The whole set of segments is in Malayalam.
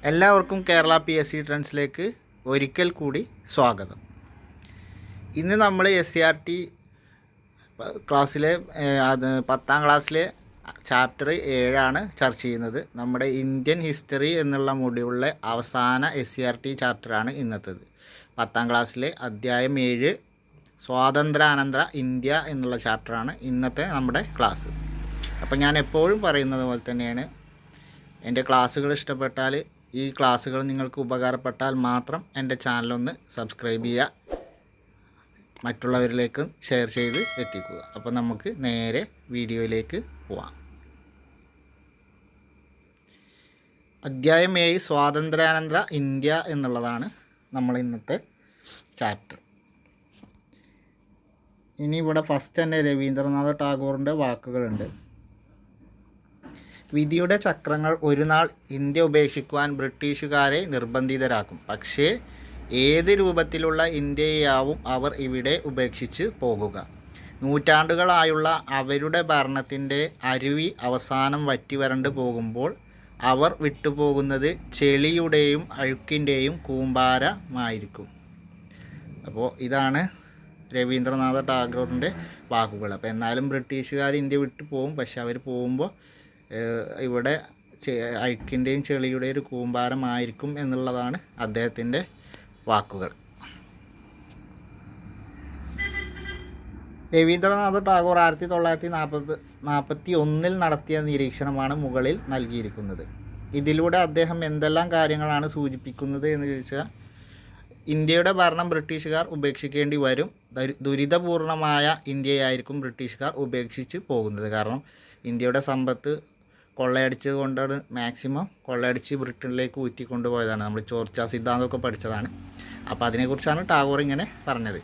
എല്ലാവർക്കും കേരള PSC ട്രെൻഡ്സിലേക്ക് ഒരിക്കൽ കൂടി സ്വാഗതം. ഇന്ന് നമ്മൾ SCRT ക്ലാസ്സിലെ 10ാം ക്ലാസ്സിലെ ചാപ്റ്റർ 7 ചർച്ച ചെയ്യുന്നത്. നമ്മുടെ ഇന്ത്യൻ ഹിസ്റ്ററി എന്നുള്ള മൊഡ്യൂളിലെ അവസാന SCRT ചാപ്റ്ററാണ് ഇന്നത്തേത്. 10ാം ക്ലാസ്സിലെ അധ്യായം 7 സ്വാതന്ത്ര്യാനന്തര ഇന്ത്യ എന്നുള്ള ചാപ്റ്ററാണ് ഇന്നത്തെ നമ്മുടെ ക്ലാസ്. അപ്പോൾ ഞാൻ എപ്പോഴും പറയുന്നത് പോലെ തന്നെയാണ്, എൻ്റെ ക്ലാസ്സുകൾ ഇഷ്ടപ്പെട്ടാൽ, ഈ ക്ലാസ്സുകൾ നിങ്ങൾക്ക് ഉപകാരപ്പെട്ടാൽ മാത്രം എൻ്റെ ചാനലൊന്ന് സബ്സ്ക്രൈബ് ചെയ്യുക, മറ്റുള്ളവരിലേക്ക് ഷെയർ ചെയ്ത് എത്തിക്കുക. അപ്പോൾ നമുക്ക് നേരെ വീഡിയോയിലേക്ക് പോവാം. അധ്യായം 7 സ്വാതന്ത്ര്യാനന്തര ഇന്ത്യ എന്നുള്ളതാണ് നമ്മൾ ഇന്നത്തെ ചാപ്റ്റർ. ഇനി ഇവിടെ ഫസ്റ്റ് തന്നെ രവീന്ദ്രനാഥ ടാഗോറിൻ്റെ വാക്കുകളുണ്ട്. വിധിയുടെ ചക്രങ്ങൾ ഒരു നാൾ ഇന്ത്യ ഉപേക്ഷിക്കുവാൻ ബ്രിട്ടീഷുകാരെ നിർബന്ധിതരാക്കും. പക്ഷേ ഏത് രൂപത്തിലുള്ള ഇന്ത്യയാവും അവർ ഇവിടെ ഉപേക്ഷിച്ച് പോകുക. നൂറ്റാണ്ടുകളായുള്ള അവരുടെ ഭരണത്തിൻ്റെ അരുവി അവസാനം വറ്റിവരണ്ട് പോകുമ്പോൾ അവർ വിട്ടുപോകുന്നത് ചെളിയുടെയും അഴുക്കിൻ്റെയും കൂമ്പാരമായിരിക്കും. അപ്പോൾ ഇതാണ് രവീന്ദ്രനാഥ ടാഗോറിൻ്റെ വാക്കുകൾ. അപ്പോൾ എന്നാലും ബ്രിട്ടീഷുകാർ ഇന്ത്യ വിട്ടു പോകും, പക്ഷെ അവർ പോകുമ്പോൾ ഇവിടെ അഴുക്കിൻ്റെയും ചെളിയുടെയും ഒരു കൂമ്പാരമായിരിക്കും എന്നുള്ളതാണ് അദ്ദേഹത്തിൻ്റെ വാക്കുകൾ. രവീന്ദ്രനാഥ ടാഗോർ 1941 നടത്തിയ നിരീക്ഷണമാണ് മുകളിൽ നൽകിയിരിക്കുന്നത്. ഇതിലൂടെ അദ്ദേഹം എന്തെല്ലാം കാര്യങ്ങളാണ് സൂചിപ്പിക്കുന്നത് എന്ന് ചോദിച്ചാൽ, ഇന്ത്യയുടെ ഭരണം ബ്രിട്ടീഷുകാർ ഉപേക്ഷിക്കേണ്ടി വരും. ദുരിതപൂർണമായ ഇന്ത്യയായിരിക്കും ബ്രിട്ടീഷുകാർ ഉപേക്ഷിച്ച് പോകുന്നത്. കാരണം ഇന്ത്യയുടെ സമ്പത്ത് കൊള്ളയടിച്ചത് കൊണ്ടാണ്, മാക്സിമം കൊള്ളയടിച്ച് ബ്രിട്ടനിലേക്ക് ഊറ്റിക്കൊണ്ടുപോയതാണ്. നമ്മൾ ചോർച്ചാ സിദ്ധാന്തമൊക്കെ പഠിച്ചതാണ്. അപ്പോൾ അതിനെക്കുറിച്ചാണ് ടാഗോർ ഇങ്ങനെ പറഞ്ഞത്.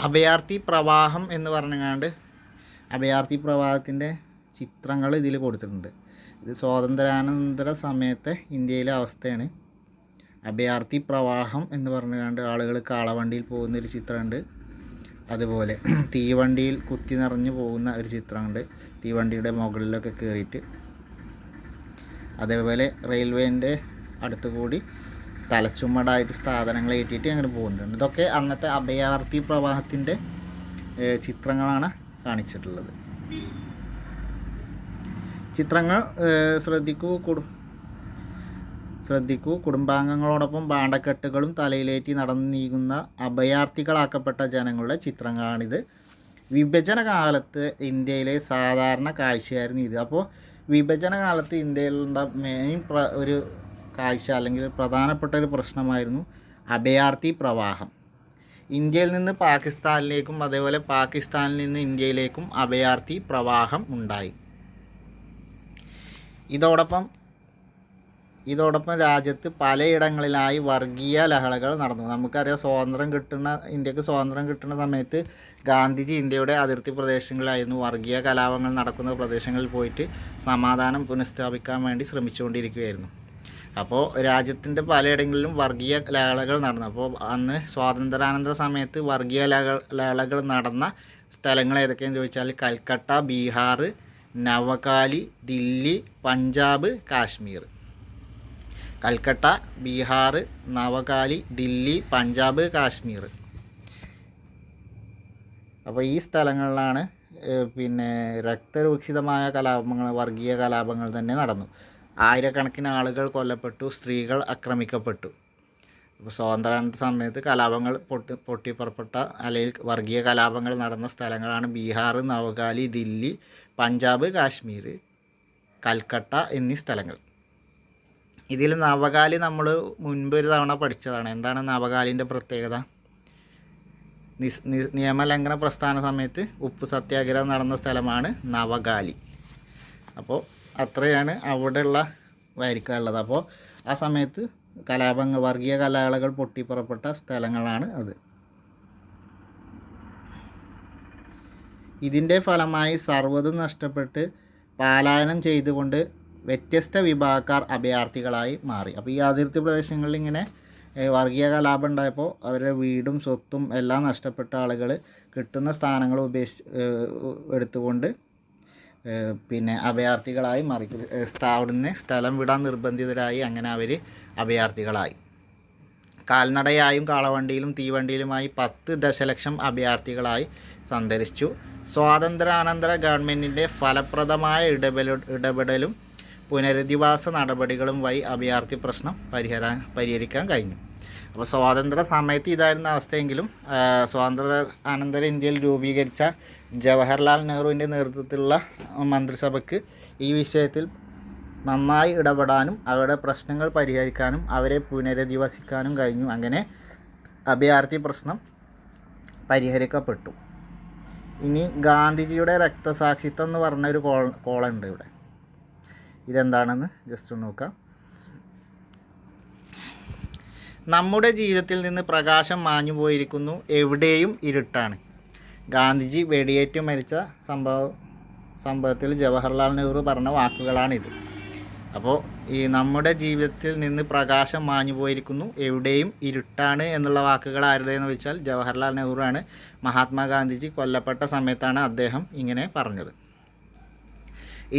അഭയാർത്ഥി പ്രവാഹം എന്ന് പറഞ്ഞുകൊണ്ട് അഭയാർത്ഥി പ്രവാഹത്തിൻ്റെ ചിത്രങ്ങൾ ഇതിൽ കൊടുത്തിട്ടുണ്ട്. ഇത് സ്വാതന്ത്ര്യാനന്തര സമയത്തെ ഇന്ത്യയിലെ അവസ്ഥയാണ്. അഭയാർത്ഥി പ്രവാഹം എന്ന് പറഞ്ഞുകൊണ്ട് ആളുകൾ കാളവണ്ടിയിൽ പോകുന്നൊരു ചിത്രമുണ്ട്. അതുപോലെ തീവണ്ടിയിൽ കുത്തി നിറഞ്ഞു പോകുന്ന ഒരു ചിത്രമുണ്ട്, തീവണ്ടിയുടെ മുകളിലൊക്കെ കയറിയിട്ട്. അതേപോലെ റെയിൽവേൻ്റെ അടുത്ത് കൂടി തലച്ചുമടായിട്ട് സാധനങ്ങൾ ഏറ്റിയിട്ട് അങ്ങനെ പോകുന്നുണ്ട്. ഇതൊക്കെ അന്നത്തെ അഭയാർത്ഥി പ്രവാഹത്തിൻ്റെ ചിത്രങ്ങളാണ് കാണിച്ചിട്ടുള്ളത്. ചിത്രങ്ങൾ ശ്രദ്ധിക്കൂ. കുടുംബാംഗങ്ങളോടൊപ്പം ഭാണ്ഡക്കെട്ടുകളും തലയിലേറ്റി നടന്നു നീങ്ങുന്ന അഭയാർത്ഥികളാക്കപ്പെട്ട ജനങ്ങളുടെ ചിത്രങ്ങളാണിത്. വിഭജന കാലത്ത് ഇന്ത്യയിലെ സാധാരണ കാഴ്ചയായിരുന്നു ഇത്. അപ്പോൾ വിഭജന കാലത്ത് ഇന്ത്യയിലുള്ള മെയിൻ ഒരു കാഴ്ച അല്ലെങ്കിൽ പ്രധാനപ്പെട്ട ഒരു പ്രശ്നമായിരുന്നു അഭയാർത്ഥി പ്രവാഹം. ഇന്ത്യയിൽ നിന്ന് പാകിസ്ഥാനിലേക്കും അതേപോലെ പാകിസ്ഥാനിൽ നിന്ന് ഇന്ത്യയിലേക്കും അഭയാർത്ഥി പ്രവാഹം ഉണ്ടായി. ഇതോടൊപ്പം രാജ്യത്ത് പലയിടങ്ങളിലായി വർഗീയ ലഹളകൾ നടന്നു. നമുക്കറിയാം, ഇന്ത്യക്ക് സ്വാതന്ത്ര്യം കിട്ടുന്ന സമയത്ത് ഗാന്ധിജി ഇന്ത്യയുടെ അതിർത്തി പ്രദേശങ്ങളിലായിരുന്നു. വർഗീയ കലാപങ്ങൾ നടക്കുന്ന പ്രദേശങ്ങളിൽ പോയിട്ട് സമാധാനം പുനഃസ്ഥാപിക്കാൻ വേണ്ടി ശ്രമിച്ചുകൊണ്ടിരിക്കുകയായിരുന്നു. അപ്പോൾ രാജ്യത്തിൻ്റെ പലയിടങ്ങളിലും വർഗീയ ലഹളകൾ നടന്നു. അപ്പോൾ അന്ന് സ്വാതന്ത്ര്യാനന്തര സമയത്ത് വർഗീയ ലഹളകൾ നടന്ന സ്ഥലങ്ങൾ ഏതൊക്കെയെന്ന് ചോദിച്ചാൽ, കൽക്കട്ട, ബീഹാർ, നവകാലി, ദില്ലി, പഞ്ചാബ്, കാശ്മീർ. കൽക്കട്ട, ബീഹാർ, നവകാലി, ദില്ലി, പഞ്ചാബ്, കാശ്മീർ. അപ്പോൾ ഈ സ്ഥലങ്ങളിലാണ് രക്തരൂക്ഷിതമായ കലാപങ്ങൾ, വർഗീയ കലാപങ്ങൾ തന്നെ നടന്നു. ആയിരക്കണക്കിന് ആളുകൾ കൊല്ലപ്പെട്ടു, സ്ത്രീകൾ ആക്രമിക്കപ്പെട്ടു. അപ്പോൾ സ്വാതന്ത്ര്യാനന്തര സമയത്ത് കലാപങ്ങൾ പൊട്ടിപ്പുറപ്പെട്ട അല്ലെങ്കിൽ വർഗീയ കലാപങ്ങൾ നടന്ന സ്ഥലങ്ങളാണ് ബീഹാർ, നവകാലി, ദില്ലി, പഞ്ചാബ്, കാശ്മീർ, കൽക്കട്ട എന്നീ സ്ഥലങ്ങൾ. ഇതിൽ നവകാലി നമ്മൾ മുൻപ് ഒരു തവണ പഠിച്ചതാണ്. എന്താണ് നവകാലിൻ്റെ പ്രത്യേകത? നിയമലംഘന പ്രസ്ഥാന സമയത്ത് ഉപ്പ് സത്യാഗ്രഹം നടന്ന സ്ഥലമാണ് നവകാലി. അപ്പോൾ അത്രയാണ് അവിടെയുള്ള വരിക്കാനുള്ളത്. അപ്പോൾ ആ സമയത്ത് വർഗീയ കലാപങ്ങൾ പൊട്ടിപ്പുറപ്പെട്ട സ്ഥലങ്ങളാണ് അത്. ഇതിൻ്റെ ഫലമായി സർവ്വതും നഷ്ടപ്പെട്ട് പലായനം ചെയ്തുകൊണ്ട് വ്യത്യസ്ത വിഭാഗക്കാർ അഭയാർത്ഥികളായി മാറി. അപ്പോൾ ഈ അതിർത്തി പ്രദേശങ്ങളിൽ ഇങ്ങനെ വർഗീയ കലാപം ഉണ്ടായപ്പോൾ അവരുടെ വീടും സ്വത്തും എല്ലാം നഷ്ടപ്പെട്ട ആളുകൾ കിട്ടുന്ന സ്ഥാനങ്ങൾ എടുത്തുകൊണ്ട് പിന്നെ അഭയാർത്ഥികളായി അവിടുന്ന് സ്ഥലം വിടാൻ നിർബന്ധിതരായി. അങ്ങനെ അവർ അഭയാർത്ഥികളായി. കാൽനടയായും കാളവണ്ടിയിലും തീവണ്ടിയിലുമായി 10 ദശലക്ഷം അഭയാർത്ഥികളായി സഞ്ചരിച്ചു. സ്വാതന്ത്ര്യാനന്തര ഗവൺമെൻറ്റിൻ്റെ ഫലപ്രദമായ ഇടപെടലും പുനരധിവാസ നടപടികളും വഴി അഭയാർത്ഥി പ്രശ്നം പരിഹരിക്കാൻ കഴിഞ്ഞു. അപ്പോൾ സ്വാതന്ത്ര്യ സമയത്ത് ഇതായിരുന്ന അവസ്ഥയെങ്കിലും സ്വാതന്ത്ര്യാനന്തര ഇന്ത്യയിൽ രൂപീകരിച്ച ജവഹർലാൽ നെഹ്റുവിൻ്റെ നേതൃത്വത്തിലുള്ള മന്ത്രിസഭയ്ക്ക് ഈ വിഷയത്തിൽ നന്നായി ഇടപെടാനും അവരുടെ പ്രശ്നങ്ങൾ പരിഹരിക്കാനും അവരെ പുനരധിവസിക്കാനും കഴിഞ്ഞു. അങ്ങനെ അഭയാർത്ഥി പ്രശ്നം പരിഹരിക്കപ്പെട്ടു. ഇനി ഗാന്ധിജിയുടെ രക്തസാക്ഷിത്വം എന്ന് പറഞ്ഞൊരു കോളുണ്ട് ഇവിടെ. ഇതെന്താണെന്ന് ജസ്റ്റ് നോക്കാം. നമ്മുടെ ജീവിതത്തിൽ നിന്ന് പ്രകാശം മാഞ്ഞു പോയിരിക്കുന്നു, എവിടെയും ഇരുട്ടാണ്. ഗാന്ധിജി വെടിയേറ്റ് മരിച്ച സംഭവത്തിൽ ജവഹർലാൽ നെഹ്റു പറഞ്ഞ വാക്കുകളാണിത്. അപ്പോൾ ഈ നമ്മുടെ ജീവിതത്തിൽ നിന്ന് പ്രകാശം മാഞ്ഞു പോയിരിക്കുന്നു, എവിടെയും ഇരുട്ടാണ് എന്നുള്ള വാക്കുകൾ ആരുടേതെന്ന് വെച്ചാൽ ജവഹർലാൽ നെഹ്റു ആണ്. മഹാത്മാഗാന്ധിജി കൊല്ലപ്പെട്ട സമയത്താണ് അദ്ദേഹം ഇങ്ങനെ പറഞ്ഞത്.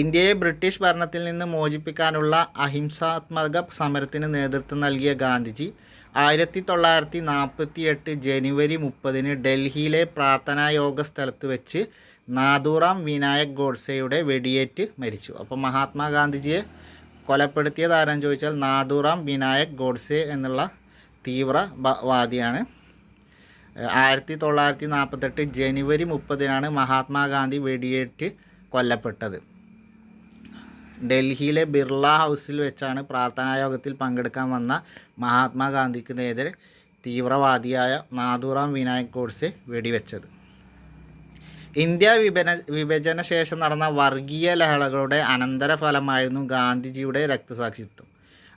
ഇന്ത്യയെ ബ്രിട്ടീഷ് ഭരണത്തിൽ നിന്ന് മോചിപ്പിക്കാനുള്ള അഹിംസാത്മക സമരത്തിന് നേതൃത്വം നൽകിയ ഗാന്ധിജി 1948 ജനുവരി 30 ഡൽഹിയിലെ പ്രാർത്ഥനായോഗ സ്ഥലത്ത് വെച്ച് നാഥുറാം വിനായക് ഗോഡ്സെയുടെ വെടിയേറ്റ് മരിച്ചു. അപ്പോൾ മഹാത്മാഗാന്ധിജിയെ കൊലപ്പെടുത്തിയത് ആരെന്ന് ചോദിച്ചാൽ നാഥുറാം വിനായക് ഗോഡ്സെ എന്നുള്ള തീവ്രവാദിയാണ്. 1948 ജനുവരി 30 മഹാത്മാഗാന്ധി വെടിയേറ്റ് കൊല്ലപ്പെട്ടത്. ഡൽഹിയിലെ ബിർള ഹൗസിൽ വെച്ചാണ് പ്രാർത്ഥനായോഗത്തിൽ പങ്കെടുക്കാൻ വന്ന മഹാത്മാഗാന്ധിക്ക് നേരെ തീവ്രവാദിയായ നാഥുറാം വിനായക് ഗോഡ്സെ വെടിവെച്ചത്. ഇന്ത്യ വിഭജന ശേഷം നടന്ന വർഗീയ ലഹളകളുടെ അനന്തരഫലമായിരുന്നു ഗാന്ധിജിയുടെ രക്തസാക്ഷിത്വം.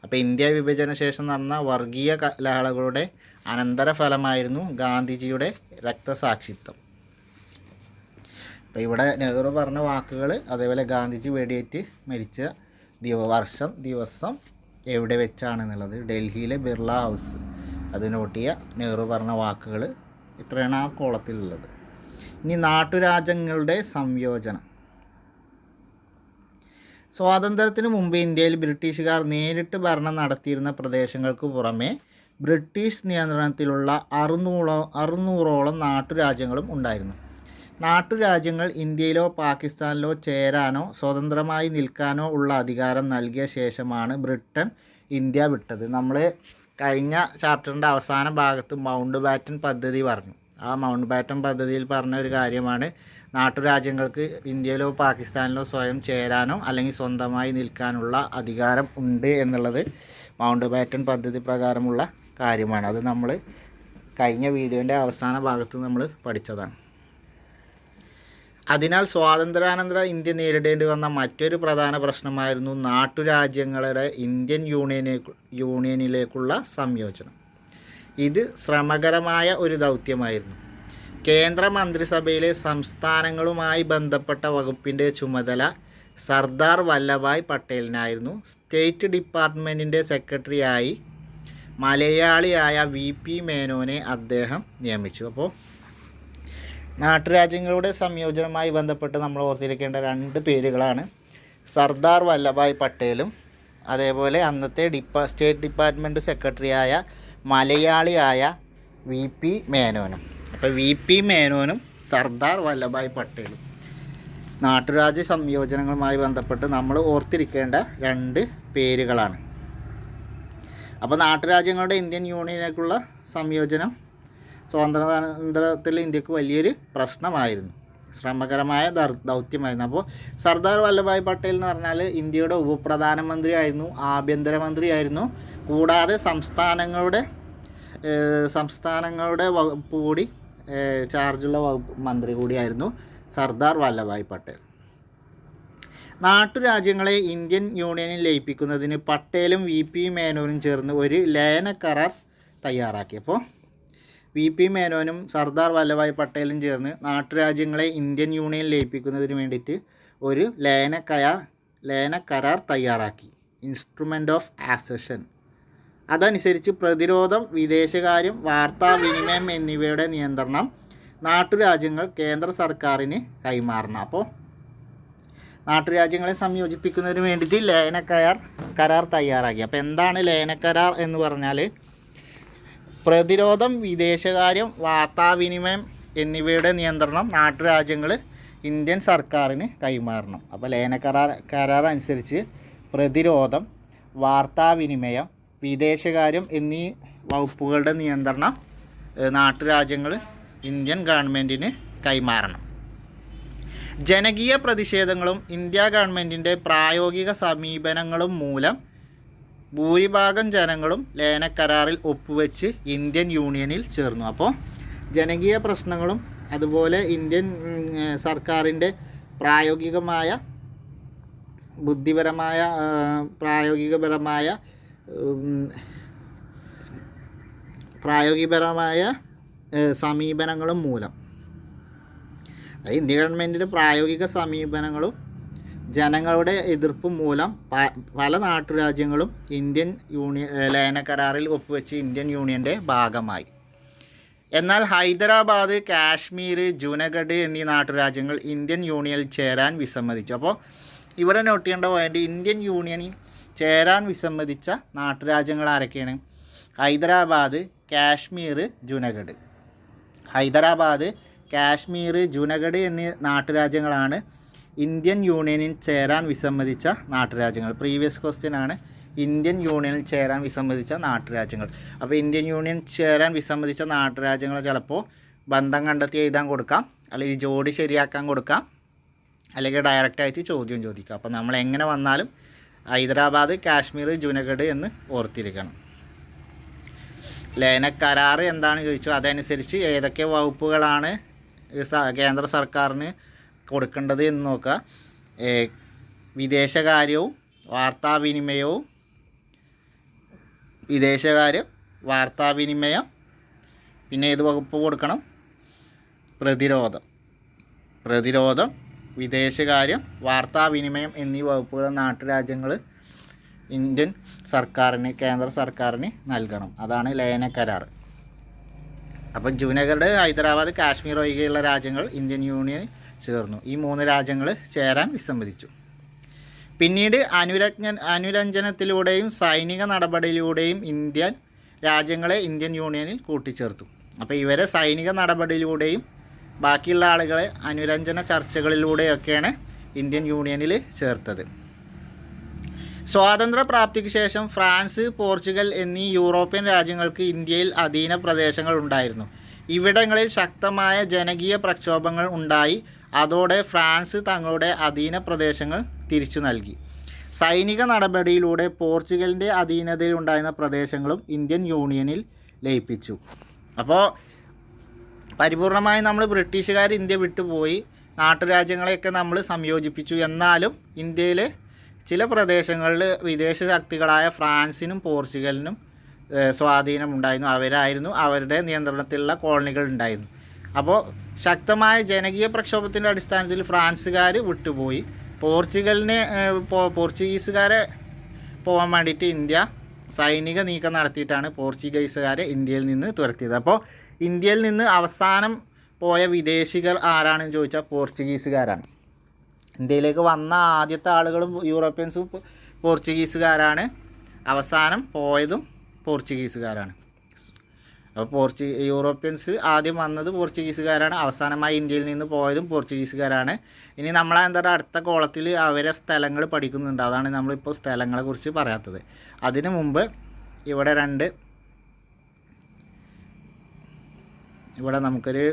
അപ്പോൾ ഇന്ത്യ വിഭജന ശേഷം നടന്ന വർഗീയ ലഹളകളുടെ അനന്തരഫലമായിരുന്നു ഗാന്ധിജിയുടെ രക്തസാക്ഷിത്വം. അപ്പോൾ ഇവിടെ നെഹ്റു പറഞ്ഞ വാക്കുകൾ, അതേപോലെ ഗാന്ധിജി വെടിയേറ്റ് മരിച്ച ദിവസം എവിടെ വെച്ചാണെന്നുള്ളത് ഡൽഹിയിലെ ബിർള ഹൗസ്, അത് നോട്ട് ചെയ്യുക. നെഹ്റു പറഞ്ഞ വാക്കുകൾ ഇത്രയാണ് ആ കോളത്തിലുള്ളത്. ഇനി നാട്ടുരാജ്യങ്ങളുടെ സംയോജനം. സ്വാതന്ത്ര്യത്തിന് മുമ്പ് ഇന്ത്യയിൽ ബ്രിട്ടീഷുകാർ നേരിട്ട് ഭരണം നടത്തിയിരുന്ന പ്രദേശങ്ങൾക്ക് പുറമെ ബ്രിട്ടീഷ് നിയന്ത്രണത്തിലുള്ള 600ഓളം നാട്ടുരാജ്യങ്ങളും ഉണ്ടായിരുന്നു. നാട്ടുരാജ്യങ്ങൾ ഇന്ത്യയിലോ പാകിസ്ഥാനിലോ ചേരാനോ സ്വതന്ത്രമായി നിൽക്കാനോ ഉള്ള അധികാരം നൽകിയ ശേഷമാണ് ബ്രിട്ടൻ ഇന്ത്യ വിട്ടത്. നമ്മൾ കഴിഞ്ഞ ചാപ്റ്ററിൻ്റെ അവസാന ഭാഗത്ത് മൗണ്ട് ബാറ്റൻ പദ്ധതി പറഞ്ഞു. ആ മൗണ്ട് ബാറ്റൻ പദ്ധതിയിൽ പറഞ്ഞ ഒരു കാര്യമാണ് നാട്ടുരാജ്യങ്ങൾക്ക് ഇന്ത്യയിലോ പാകിസ്ഥാനിലോ സ്വയം ചേരാനോ അല്ലെങ്കിൽ സ്വന്തമായി നിൽക്കാനുള്ള അധികാരം ഉണ്ട് എന്നുള്ളത് മൗണ്ട് ബാറ്റൻ പദ്ധതി പ്രകാരമുള്ള കാര്യമാണ്. അത് നമ്മൾ കഴിഞ്ഞ വീഡിയോൻ്റെ അവസാന ഭാഗത്ത് നമ്മൾ പഠിച്ചതാണ്. അതിനാൽ സ്വാതന്ത്ര്യാനന്തര ഇന്ത്യ നേരിടേണ്ടി വന്ന മറ്റൊരു പ്രധാന പ്രശ്നമായിരുന്നു നാട്ടുരാജ്യങ്ങളുടെ ഇന്ത്യൻ യൂണിയനിലേക്കുള്ള സംയോജനം. ഇത് ശ്രമകരമായ ഒരു ദൗത്യമായിരുന്നു. കേന്ദ്ര മന്ത്രിസഭയിലെ സംസ്ഥാനങ്ങളുമായി ബന്ധപ്പെട്ട വകുപ്പിൻ്റെ ചുമതല സർദാർ വല്ലഭായ് പട്ടേലിനായിരുന്നു. സ്റ്റേറ്റ് ഡിപ്പാർട്ട്മെൻറ്റിൻ്റെ സെക്രട്ടറിയായി മലയാളിയായ VP മേനോനെ അദ്ദേഹം നിയമിച്ചു. അപ്പോൾ നാട്ടുരാജ്യങ്ങളുടെ സംയോജനവുമായി ബന്ധപ്പെട്ട് നമ്മൾ ഓർത്തിരിക്കേണ്ട 2 പേരുകളാണ് സർദാർ വല്ലഭായ് പട്ടേലും അതേപോലെ അന്നത്തെ സ്റ്റേറ്റ് ഡിപ്പാർട്ട്മെൻറ്റ് സെക്രട്ടറിയായ മലയാളിയായ VP മേനോനും. അപ്പോൾ VP മേനോനും സർദാർ വല്ലഭായ് പട്ടേലും നാട്ടുരാജ്യ സംയോജനങ്ങളുമായി ബന്ധപ്പെട്ട് നമ്മൾ ഓർത്തിരിക്കേണ്ട 2 പേരുകളാണ്. അപ്പോൾ നാട്ടുരാജ്യങ്ങളുടെ ഇന്ത്യൻ യൂണിയനിലേക്കുള്ള സംയോജനം സ്വാതന്ത്ര്യാനന്തരത്തിൽ ഇന്ത്യക്ക് വലിയൊരു പ്രശ്നമായിരുന്നു, ശ്രമകരമായ ദൗത്യമായിരുന്നു. അപ്പോൾ സർദാർ വല്ലഭായ് പട്ടേൽ എന്ന് പറഞ്ഞാൽ ഇന്ത്യയുടെ ഉപപ്രധാനമന്ത്രിയായിരുന്നു, ആഭ്യന്തരമന്ത്രിയായിരുന്നു, കൂടാതെ സംസ്ഥാനങ്ങളുടെ വകുപ്പ് കൂടി ചാർജുള്ള വകുപ്പ് മന്ത്രി കൂടിയായിരുന്നു സർദാർ വല്ലഭായ് പട്ടേൽ. നാട്ടുരാജ്യങ്ങളെ ഇന്ത്യൻ യൂണിയനിൽ ലയിപ്പിക്കുന്നതിന് പട്ടേലും VP മേനോനും ചേർന്ന് ഒരു ലയന കരാർ തയ്യാറാക്കി. അപ്പോൾ VP മേനോനും സർദാർ വല്ലഭായ് പട്ടേലും ചേർന്ന് നാട്ടുരാജ്യങ്ങളെ ഇന്ത്യൻ യൂണിയനിൽ ലയിപ്പിക്കുന്നതിന് വേണ്ടിയിട്ട് ഒരു ലയന കരാർ തയ്യാറാക്കി, ഇൻസ്ട്രുമെൻ്റ് ഓഫ് ആക്സഷൻ. അതനുസരിച്ച് പ്രതിരോധം, വിദേശകാര്യം, വാർത്താവിനിമയം എന്നിവയുടെ നിയന്ത്രണം നാട്ടുരാജ്യങ്ങൾ കേന്ദ്ര സർക്കാരിന് കൈമാറണം. അപ്പോൾ നാട്ടുരാജ്യങ്ങളെ സംയോജിപ്പിക്കുന്നതിന് വേണ്ടിയിട്ട് കരാർ തയ്യാറാക്കി. അപ്പോൾ എന്താണ് ലയനക്കരാർ എന്ന് പറഞ്ഞാൽ, പ്രതിരോധം, വിദേശകാര്യം, വാർത്താവിനിമയം എന്നിവയുടെ നിയന്ത്രണം നാട്ടുരാജ്യങ്ങൾ ഇന്ത്യൻ സർക്കാരിന് കൈമാറണം. അപ്പോൾ കരാർ അനുസരിച്ച് പ്രതിരോധം, വാർത്താവിനിമയം, വിദേശകാര്യം എന്നീ വകുപ്പുകളുടെ നിയന്ത്രണം നാട്ടുരാജ്യങ്ങൾ ഇന്ത്യൻ ഗവൺമെൻറ്റിന് കൈമാറണം. ജനകീയ പ്രതിഷേധങ്ങളും ഇന്ത്യ ഗവൺമെൻറ്റിൻ്റെ പ്രായോഗിക സമീപനങ്ങളും മൂലം ഭൂരിഭാഗം ജനങ്ങളും ലയനക്കരാറിൽ ഒപ്പുവെച്ച് ഇന്ത്യൻ യൂണിയനിൽ ചേർന്നു. അപ്പോൾ ജനകീയ പ്രശ്നങ്ങളും അതുപോലെ ഇന്ത്യൻ സർക്കാരിൻ്റെ പ്രായോഗികപരമായ സമീപനങ്ങളും മൂലം, ഇന്ത്യ ഗവൺമെൻറ്റിൻ്റെ പ്രായോഗിക സമീപനങ്ങളും ജനങ്ങളുടെ എതിർപ്പും മൂലം പല നാട്ടുരാജ്യങ്ങളും ലയനക്കരാറിൽ ഒപ്പുവെച്ച് ഇന്ത്യൻ യൂണിയൻ്റെ ഭാഗമായി. എന്നാൽ ഹൈദരാബാദ്, കാശ്മീർ, ജുനഗഡ് എന്നീ നാട്ടുരാജ്യങ്ങൾ ഇന്ത്യൻ യൂണിയനിൽ ചേരാൻ വിസമ്മതിച്ചു. അപ്പോൾ ഇവിടെ നോട്ട് ചെയ്യേണ്ട പോയിന്റ്, ഇന്ത്യൻ യൂണിയനിൽ ചേരാൻ വിസമ്മതിച്ച നാട്ടുരാജ്യങ്ങൾ ആരൊക്കെയാണ്? ഹൈദരാബാദ്, കാശ്മീർ, ജുനഗഡ്. ഹൈദരാബാദ്, കാശ്മീർ, ജുനഗഡ് എന്നീ നാട്ടുരാജ്യങ്ങളാണ് ഇന്ത്യൻ യൂണിയനിൽ ചേരാൻ വിസമ്മതിച്ച നാട്ടുരാജ്യങ്ങൾ. പ്രീവിയസ് ക്വസ്റ്റ്യൻ ആണ്, ഇന്ത്യൻ യൂണിയനിൽ ചേരാൻ വിസമ്മതിച്ച നാട്ടുരാജ്യങ്ങൾ. അപ്പോൾ ഇന്ത്യൻ യൂണിയൻ ചേരാൻ വിസമ്മതിച്ച നാട്ടുരാജ്യങ്ങൾ ചിലപ്പോൾ ബന്ധം കണ്ടെത്തി എഴുതാൻ കൊടുക്കാം, അല്ലെങ്കിൽ ജോഡി ശരിയാക്കാൻ കൊടുക്കാം, അല്ലെങ്കിൽ ഡയറക്റ്റായിട്ട് ചോദ്യം ചോദിക്കാം. അപ്പോൾ നമ്മൾ എങ്ങനെ വന്നാലും ഹൈദരാബാദ്, കാശ്മീർ, ജുനഗഡ് എന്ന് ഓർത്തിരിക്കണം. ലയനക്കരാർ എന്താണെന്ന് ചോദിച്ചു, അതനുസരിച്ച് ഏതൊക്കെ വകുപ്പുകളാണ് കേന്ദ്ര സർക്കാരിന് കൊടുക്കേണ്ടത് എന്ന് നോക്കുക. വിദേശകാര്യവും വാർത്താവിനിമയം, പിന്നെ ഏത് വകുപ്പ് കൊടുക്കണം? പ്രതിരോധം, വിദേശകാര്യം, വാർത്താവിനിമയം എന്നീ വകുപ്പുകൾ നാട്ടുരാജ്യങ്ങൾ ഇന്ത്യൻ സർക്കാരിന്, കേന്ദ്ര സർക്കാരിന് നൽകണം. അതാണ് ലയനക്കരാർ. അപ്പം ജുനഗഡ്, ഹൈദരാബാദ്, കാശ്മീർ ഒഴികെയുള്ള രാജ്യങ്ങൾ ഇന്ത്യൻ യൂണിയനിൽ ചേർന്നു. ഈ 3 രാജ്യങ്ങൾ ചേരാൻ വിസമ്മതിച്ചു. പിന്നീട് അനുരഞ്ജനത്തിലൂടെയും സൈനിക നടപടിയിലൂടെയും രാജ്യങ്ങളെ ഇന്ത്യൻ യൂണിയനിൽ കൂട്ടിച്ചേർത്തു. അപ്പോൾ ഇവരെ സൈനിക നടപടിയിലൂടെയും ബാക്കിയുള്ള ആളുകളെ അനുരഞ്ജന ചർച്ചകളിലൂടെയൊക്കെയാണ് ഇന്ത്യൻ യൂണിയനിൽ ചേർത്തത്. സ്വാതന്ത്ര്യ പ്രാപ്തിക്ക് ശേഷം ഫ്രാൻസ്, പോർച്ചുഗൽ എന്നീ യൂറോപ്യൻ രാജ്യങ്ങൾക്ക് ഇന്ത്യയിൽ അധീന പ്രദേശങ്ങൾ ഉണ്ടായിരുന്നു. ഇവിടങ്ങളിൽ ശക്തമായ ജനകീയ പ്രക്ഷോഭങ്ങൾ ഉണ്ടായി. അതോടെ ഫ്രാൻസ് തങ്ങളുടെ അധീന പ്രദേശങ്ങൾ തിരിച്ചു നൽകി. സൈനിക നടപടിയിലൂടെ പോർച്ചുഗലിൻ്റെ അധീനതയിലുണ്ടായിരുന്ന പ്രദേശങ്ങളും ഇന്ത്യൻ യൂണിയനിൽ ലയിപ്പിച്ചു. അപ്പോൾ പരിപൂർണമായി നമ്മൾ ബ്രിട്ടീഷുകാർ ഇന്ത്യ വിട്ടുപോയി, നാട്ടുരാജ്യങ്ങളെയൊക്കെ നമ്മൾ സംയോജിപ്പിച്ചു. എന്നാലും ഇന്ത്യയിലെ ചില പ്രദേശങ്ങളിൽ വിദേശ ശക്തികളായ ഫ്രാൻസിനും പോർച്ചുഗലിനും സ്വാധീനമുണ്ടായിരുന്നു. അവരായിരുന്നു അവരുടെ നിയന്ത്രണത്തിലുള്ള കോളനികൾ ഉണ്ടായിരുന്നു. അപ്പോൾ ശക്തമായ ജനകീയ പ്രക്ഷോഭത്തിൻ്റെ അടിസ്ഥാനത്തിൽ ഫ്രാൻസുകാർ വിട്ടുപോയി. പോർച്ചുഗീസുകാരെ പോകാൻ വേണ്ടിയിട്ട് ഇന്ത്യ സൈനിക നീക്കം നടത്തിയിട്ടാണ് പോർച്ചുഗീസുകാരെ ഇന്ത്യയിൽ നിന്ന് തുരത്തിയത്. അപ്പോൾ ഇന്ത്യയിൽ നിന്ന് അവസാനം പോയ വിദേശികൾ ആരാണെന്ന് ചോദിച്ചാൽ പോർച്ചുഗീസുകാരാണ്. ഇന്ത്യയിലേക്ക് വന്ന ആദ്യത്തെ ആളുകളും യൂറോപ്യൻസും പോർച്ചുഗീസുകാരാണ്. അവസാനം പോയതും പോർച്ചുഗീസുകാരാണ്. അപ്പോൾ യൂറോപ്യൻസ് ആദ്യം വന്നത് പോർച്ചുഗീസുകാരാണ്, അവസാനമായി ഇന്ത്യയിൽ നിന്ന് പോയതും പോർച്ചുഗീസുകാരാണ്. ഇനി അടുത്ത കോളത്തിൽ അവരെ സ്ഥലങ്ങൾ പഠിക്കുന്നുണ്ട്. അതാണ് നമ്മളിപ്പോൾ സ്ഥലങ്ങളെക്കുറിച്ച് പറയാത്തത്. അതിനു മുമ്പ് ഇവിടെ നമുക്കൊരു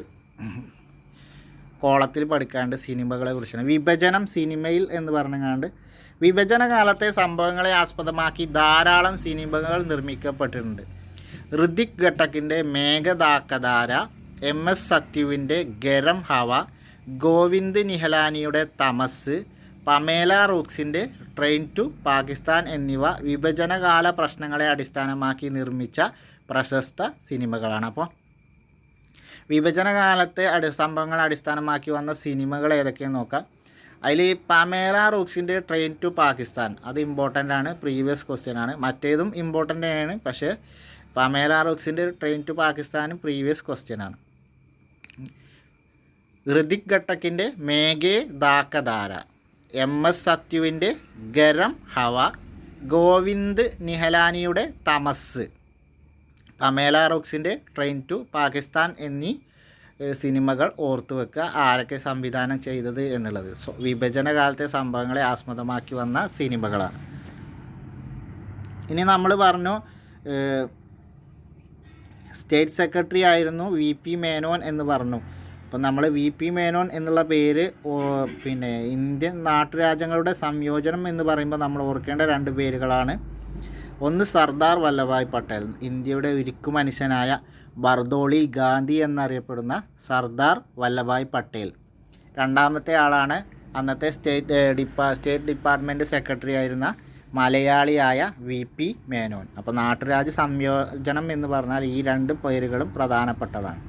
കോളത്തിൽ പഠിക്കാണ്ട് സിനിമകളെ കുറിച്ചാണ്. വിഭജനം സിനിമയിൽ എന്ന് പറഞ്ഞാണ്ട് വിഭജന കാലത്തെ സംഭവങ്ങളെ ആസ്പദമാക്കി ധാരാളം സിനിമകൾ നിർമ്മിക്കപ്പെട്ടിട്ടുണ്ട്. ഋതിക് ഘട്ടക്കിൻ്റെ മേഘദാക്കധാര, MS സത്യുവിൻ്റെ ഗരം ഹവ, ഗോവിന്ദ് നിഹലാനിയുടെ തമസ്, പമേല റൂക്സിൻ്റെ ട്രെയിൻ ടു പാകിസ്ഥാൻ എന്നിവ വിഭജനകാല പ്രശ്നങ്ങളെ അടിസ്ഥാനമാക്കി നിർമ്മിച്ച പ്രശസ്ത സിനിമകളാണ്. അപ്പോൾ വിഭജനകാലത്തെ സംഭവങ്ങളെ അടിസ്ഥാനമാക്കി വന്ന സിനിമകൾ ഏതൊക്കെയാണെന്ന് നോക്കാം. അതിൽ പമേല റൂക്സിൻ്റെ ട്രെയിൻ ടു പാകിസ്ഥാൻ അത് ഇമ്പോർട്ടൻ്റ് ആണ്, പ്രീവിയസ് ക്വസ്റ്റ്യൻ ആണ്. മറ്റേതും ഇമ്പോർട്ടൻ്റ് ആണ്, പക്ഷേ പമേല റൂക്സിൻ്റെ ട്രെയിൻ ടു പാകിസ്ഥാനും പ്രീവിയസ് ക്വസ്റ്റ്യൻ ആണ്. ഋതിക് ഘട്ടക്കിൻ്റെ മേഘേ ദാക്കധാര MS സത്യുവിൻ്റെ ഗരം ഹവ, ഗോവിന്ദ് നിഹലാനിയുടെ തമസ്, അമേല റോക്സിൻ്റെ ട്രെയിൻ ടു പാകിസ്ഥാൻ എന്നീ സിനിമകൾ ഓർത്തു വെക്കുക. ആരൊക്കെ സംവിധാനം ചെയ്തത് എന്നുള്ളത് വിഭജന കാലത്തെ സംഭവങ്ങളെ ആസ്പദമാക്കി വന്ന സിനിമകളാണ്. ഇനി നമ്മൾ പറഞ്ഞു സ്റ്റേറ്റ് സെക്രട്ടറി ആയിരുന്നു VP മേനോൻ എന്ന് പറഞ്ഞു. അപ്പോൾ നമ്മൾ VP മേനോൻ എന്നുള്ള പേര് പിന്നെ ഇന്ത്യൻ നാട്ടുരാജ്യങ്ങളുടെ സംയോജനം എന്ന് പറയുമ്പോൾ നമ്മൾ ഓർക്കേണ്ട 2 പേരുകളാണ്. ഒന്ന് സർദാർ വല്ലഭായ് പട്ടേൽ, ഇന്ത്യയുടെ ഉരുക്കു മനുഷ്യനായ ബർദോളി ഗാന്ധി എന്നറിയപ്പെടുന്ന സർദാർ വല്ലഭായ് പട്ടേൽ. രണ്ടാമത്തെ ആളാണ് അന്നത്തെ സ്റ്റേറ്റ് ഡിപ്പാർട്ട്മെൻറ്റ് സെക്രട്ടറി ആയിരുന്ന മലയാളിയായ VP മേനോൻ. അപ്പോൾ നാട്ടുരാജ്യ സംയോജനം എന്ന് പറഞ്ഞാൽ ഈ 2 പേരുകളും പ്രധാനപ്പെട്ടതാണ്.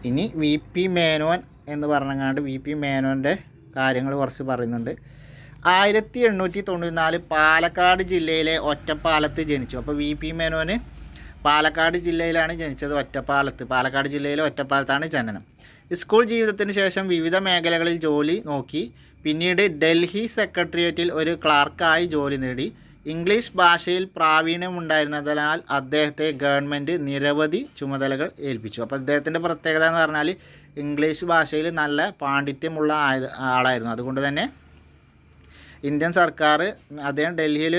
ഇനി VP മേനോൻ എന്ന് പറഞ്ഞങ്ങാണ്ട് VP മേനോൻ്റെ കാര്യങ്ങൾ കുറച്ച് പറയുന്നുണ്ട്. 1894 പാലക്കാട് ജില്ലയിലെ ഒറ്റപ്പാലത്ത് ജനിച്ചു. അപ്പോൾ VP മേനോന് പാലക്കാട് ജില്ലയിലാണ് ജനിച്ചത്. പാലക്കാട് ജില്ലയിലെ ഒറ്റപ്പാലത്താണ് ജനനം. സ്കൂൾ ജീവിതത്തിന് ശേഷം വിവിധ മേഖലകളിൽ ജോലി നോക്കി. പിന്നീട് ഡൽഹി സെക്രട്ടേറിയറ്റിൽ ഒരു ക്ലാർക്കായി ജോലി നേടി. ഇംഗ്ലീഷ് ഭാഷയിൽ പ്രാവീണ്യമുണ്ടായിരുന്നതിനാൽ അദ്ദേഹത്തെ ഗവൺമെൻറ് നിരവധി ചുമതലകൾ ഏൽപ്പിച്ചു. അപ്പോൾ അദ്ദേഹത്തിൻ്റെ പ്രത്യേകത എന്ന് പറഞ്ഞാൽ ഇംഗ്ലീഷ് ഭാഷയിൽ നല്ല പാണ്ഡിത്യമുള്ള ആളായിരുന്നു. അതുകൊണ്ട് തന്നെ ഇന്ത്യൻ സർക്കാർ അദ്ദേഹം ഡൽഹിയിൽ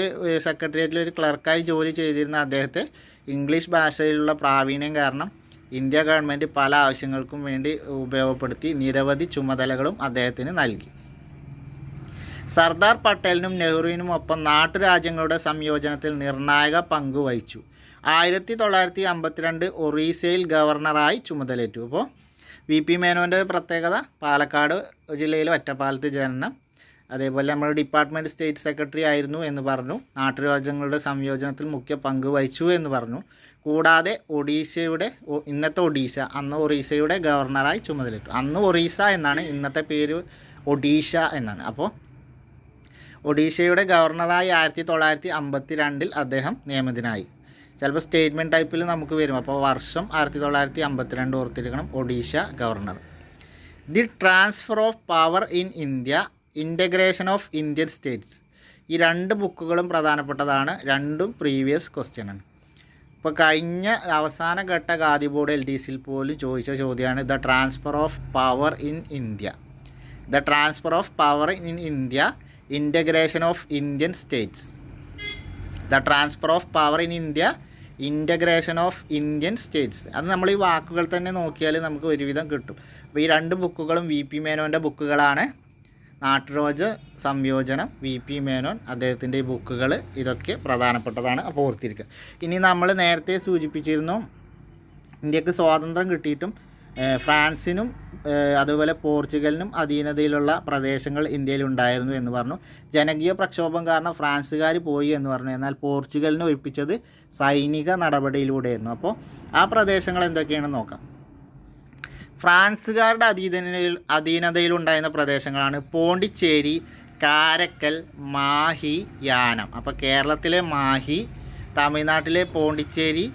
സെക്രട്ടേറിയറ്റിൽ ഒരു ക്ലർക്കായി ജോലി ചെയ്തിരുന്ന അദ്ദേഹത്തെ ഇംഗ്ലീഷ് ഭാഷയിലുള്ള പ്രാവീണ്യം കാരണം ഇന്ത്യ ഗവൺമെൻറ് പല ആവശ്യങ്ങൾക്കും വേണ്ടി ഉപയോഗപ്പെടുത്തി നിരവധി ചുമതലകളും അദ്ദേഹത്തിന് നൽകി. സർദാർ പട്ടേലിനും നെഹ്റുവിനും ഒപ്പം നാട്ടുരാജ്യങ്ങളുടെ സംയോജനത്തിൽ നിർണായക പങ്ക് വഹിച്ചു. 1952 ഒറീസയിൽ ഗവർണറായി ചുമതലയേറ്റു. അപ്പോൾ VP മേനോൻ്റെ പ്രത്യേകത പാലക്കാട് ജില്ലയിലെ ഒറ്റപ്പാലത്ത് ജനനം, അതേപോലെ നമ്മൾ ഡിപ്പാർട്ട്മെൻറ്റ് സ്റ്റേറ്റ് സെക്രട്ടറി ആയിരുന്നു എന്ന് പറഞ്ഞു, നാട്ടുരാജ്യങ്ങളുടെ സംയോജനത്തിൽ മുഖ്യ പങ്ക് വഹിച്ചു എന്ന് പറഞ്ഞു. കൂടാതെ ഒഡീഷയുടെ ഇന്നത്തെ ഒഡീഷ അന്ന് ഒറീസയുടെ ഗവർണറായി ചുമതലയേറ്റു. അന്ന് ഒറീസ എന്നാണ്, ഇന്നത്തെ പേര് ഒഡീഷ എന്നാണ്. അപ്പോൾ ഒഡീഷയുടെ ഗവർണറായി 1952 അദ്ദേഹം നിയമിതനായി. ചിലപ്പോൾ സ്റ്റേറ്റ്മെൻറ്റ് ടൈപ്പിൽ നമുക്ക് വരും. അപ്പോൾ വർഷം 1952 ഓർത്തിരിക്കണം. Odisha governor. The transfer of power in India, integration of Indian States. ഈ 2 ബുക്കുകളും പ്രധാനപ്പെട്ടതാണ്. 2ഉം പ്രീവിയസ് ക്വസ്റ്റ്യനാണ്. ഇപ്പോൾ കഴിഞ്ഞ അവസാന ഘട്ട ഖാദി ബോർഡ് LDCയിൽ പോലും ചോദിച്ച ചോദ്യമാണ് the transfer of power in India. The transfer of power in India, integration of Indian States. The transfer of power in India, integration of Indian States. അത് നമ്മൾ ഈ വാക്കുകൾ തന്നെ നോക്കിയാൽ നമുക്ക് ഒരുവിധം കിട്ടും. അപ്പോൾ ഈ 2 ബുക്കുകളും VP മേനോൻ്റെ ബുക്കുകളാണ്. നാട്ടുരാജ്യ സംയോജനം, VP മേനോൻ, അദ്ദേഹത്തിൻ്റെ ഈ ബുക്കുകൾ, ഇതൊക്കെ പ്രധാനപ്പെട്ടതാണ്. അപ്പോൾ ഓർത്തിരിക്കുക. ഇനി നമ്മൾ നേരത്തെ സൂചിപ്പിച്ചിരുന്നു ഇന്ത്യക്ക് സ്വാതന്ത്ര്യം കിട്ടിയിട്ടും ഫ്രാൻസിനും അതുപോലെ പോർച്ചുഗലിനും അധീനതയിലുള്ള പ്രദേശങ്ങൾ ഇന്ത്യയിലുണ്ടായിരുന്നു എന്ന് പറഞ്ഞു. ജനകീയ പ്രക്ഷോഭം കാരണം ഫ്രാൻസുകാർ പോയി എന്ന് പറഞ്ഞു. എന്നാൽ പോർച്ചുഗലിനെ ഒഴിപ്പിച്ചത് സൈനിക നടപടിയിലൂടെയായിരുന്നു. അപ്പോൾ ആ പ്രദേശങ്ങൾ എന്തൊക്കെയാണെന്ന് നോക്കാം. ഫ്രാൻസുകാരുടെ അധീനതയിലുണ്ടായിരുന്ന പ്രദേശങ്ങളാണ് പോണ്ടിച്ചേരി, കാരക്കൽ, മാഹി, യാനം. അപ്പോൾ കേരളത്തിലെ മാഹി, തമിഴ്നാട്ടിലെ പോണ്ടിച്ചേരി,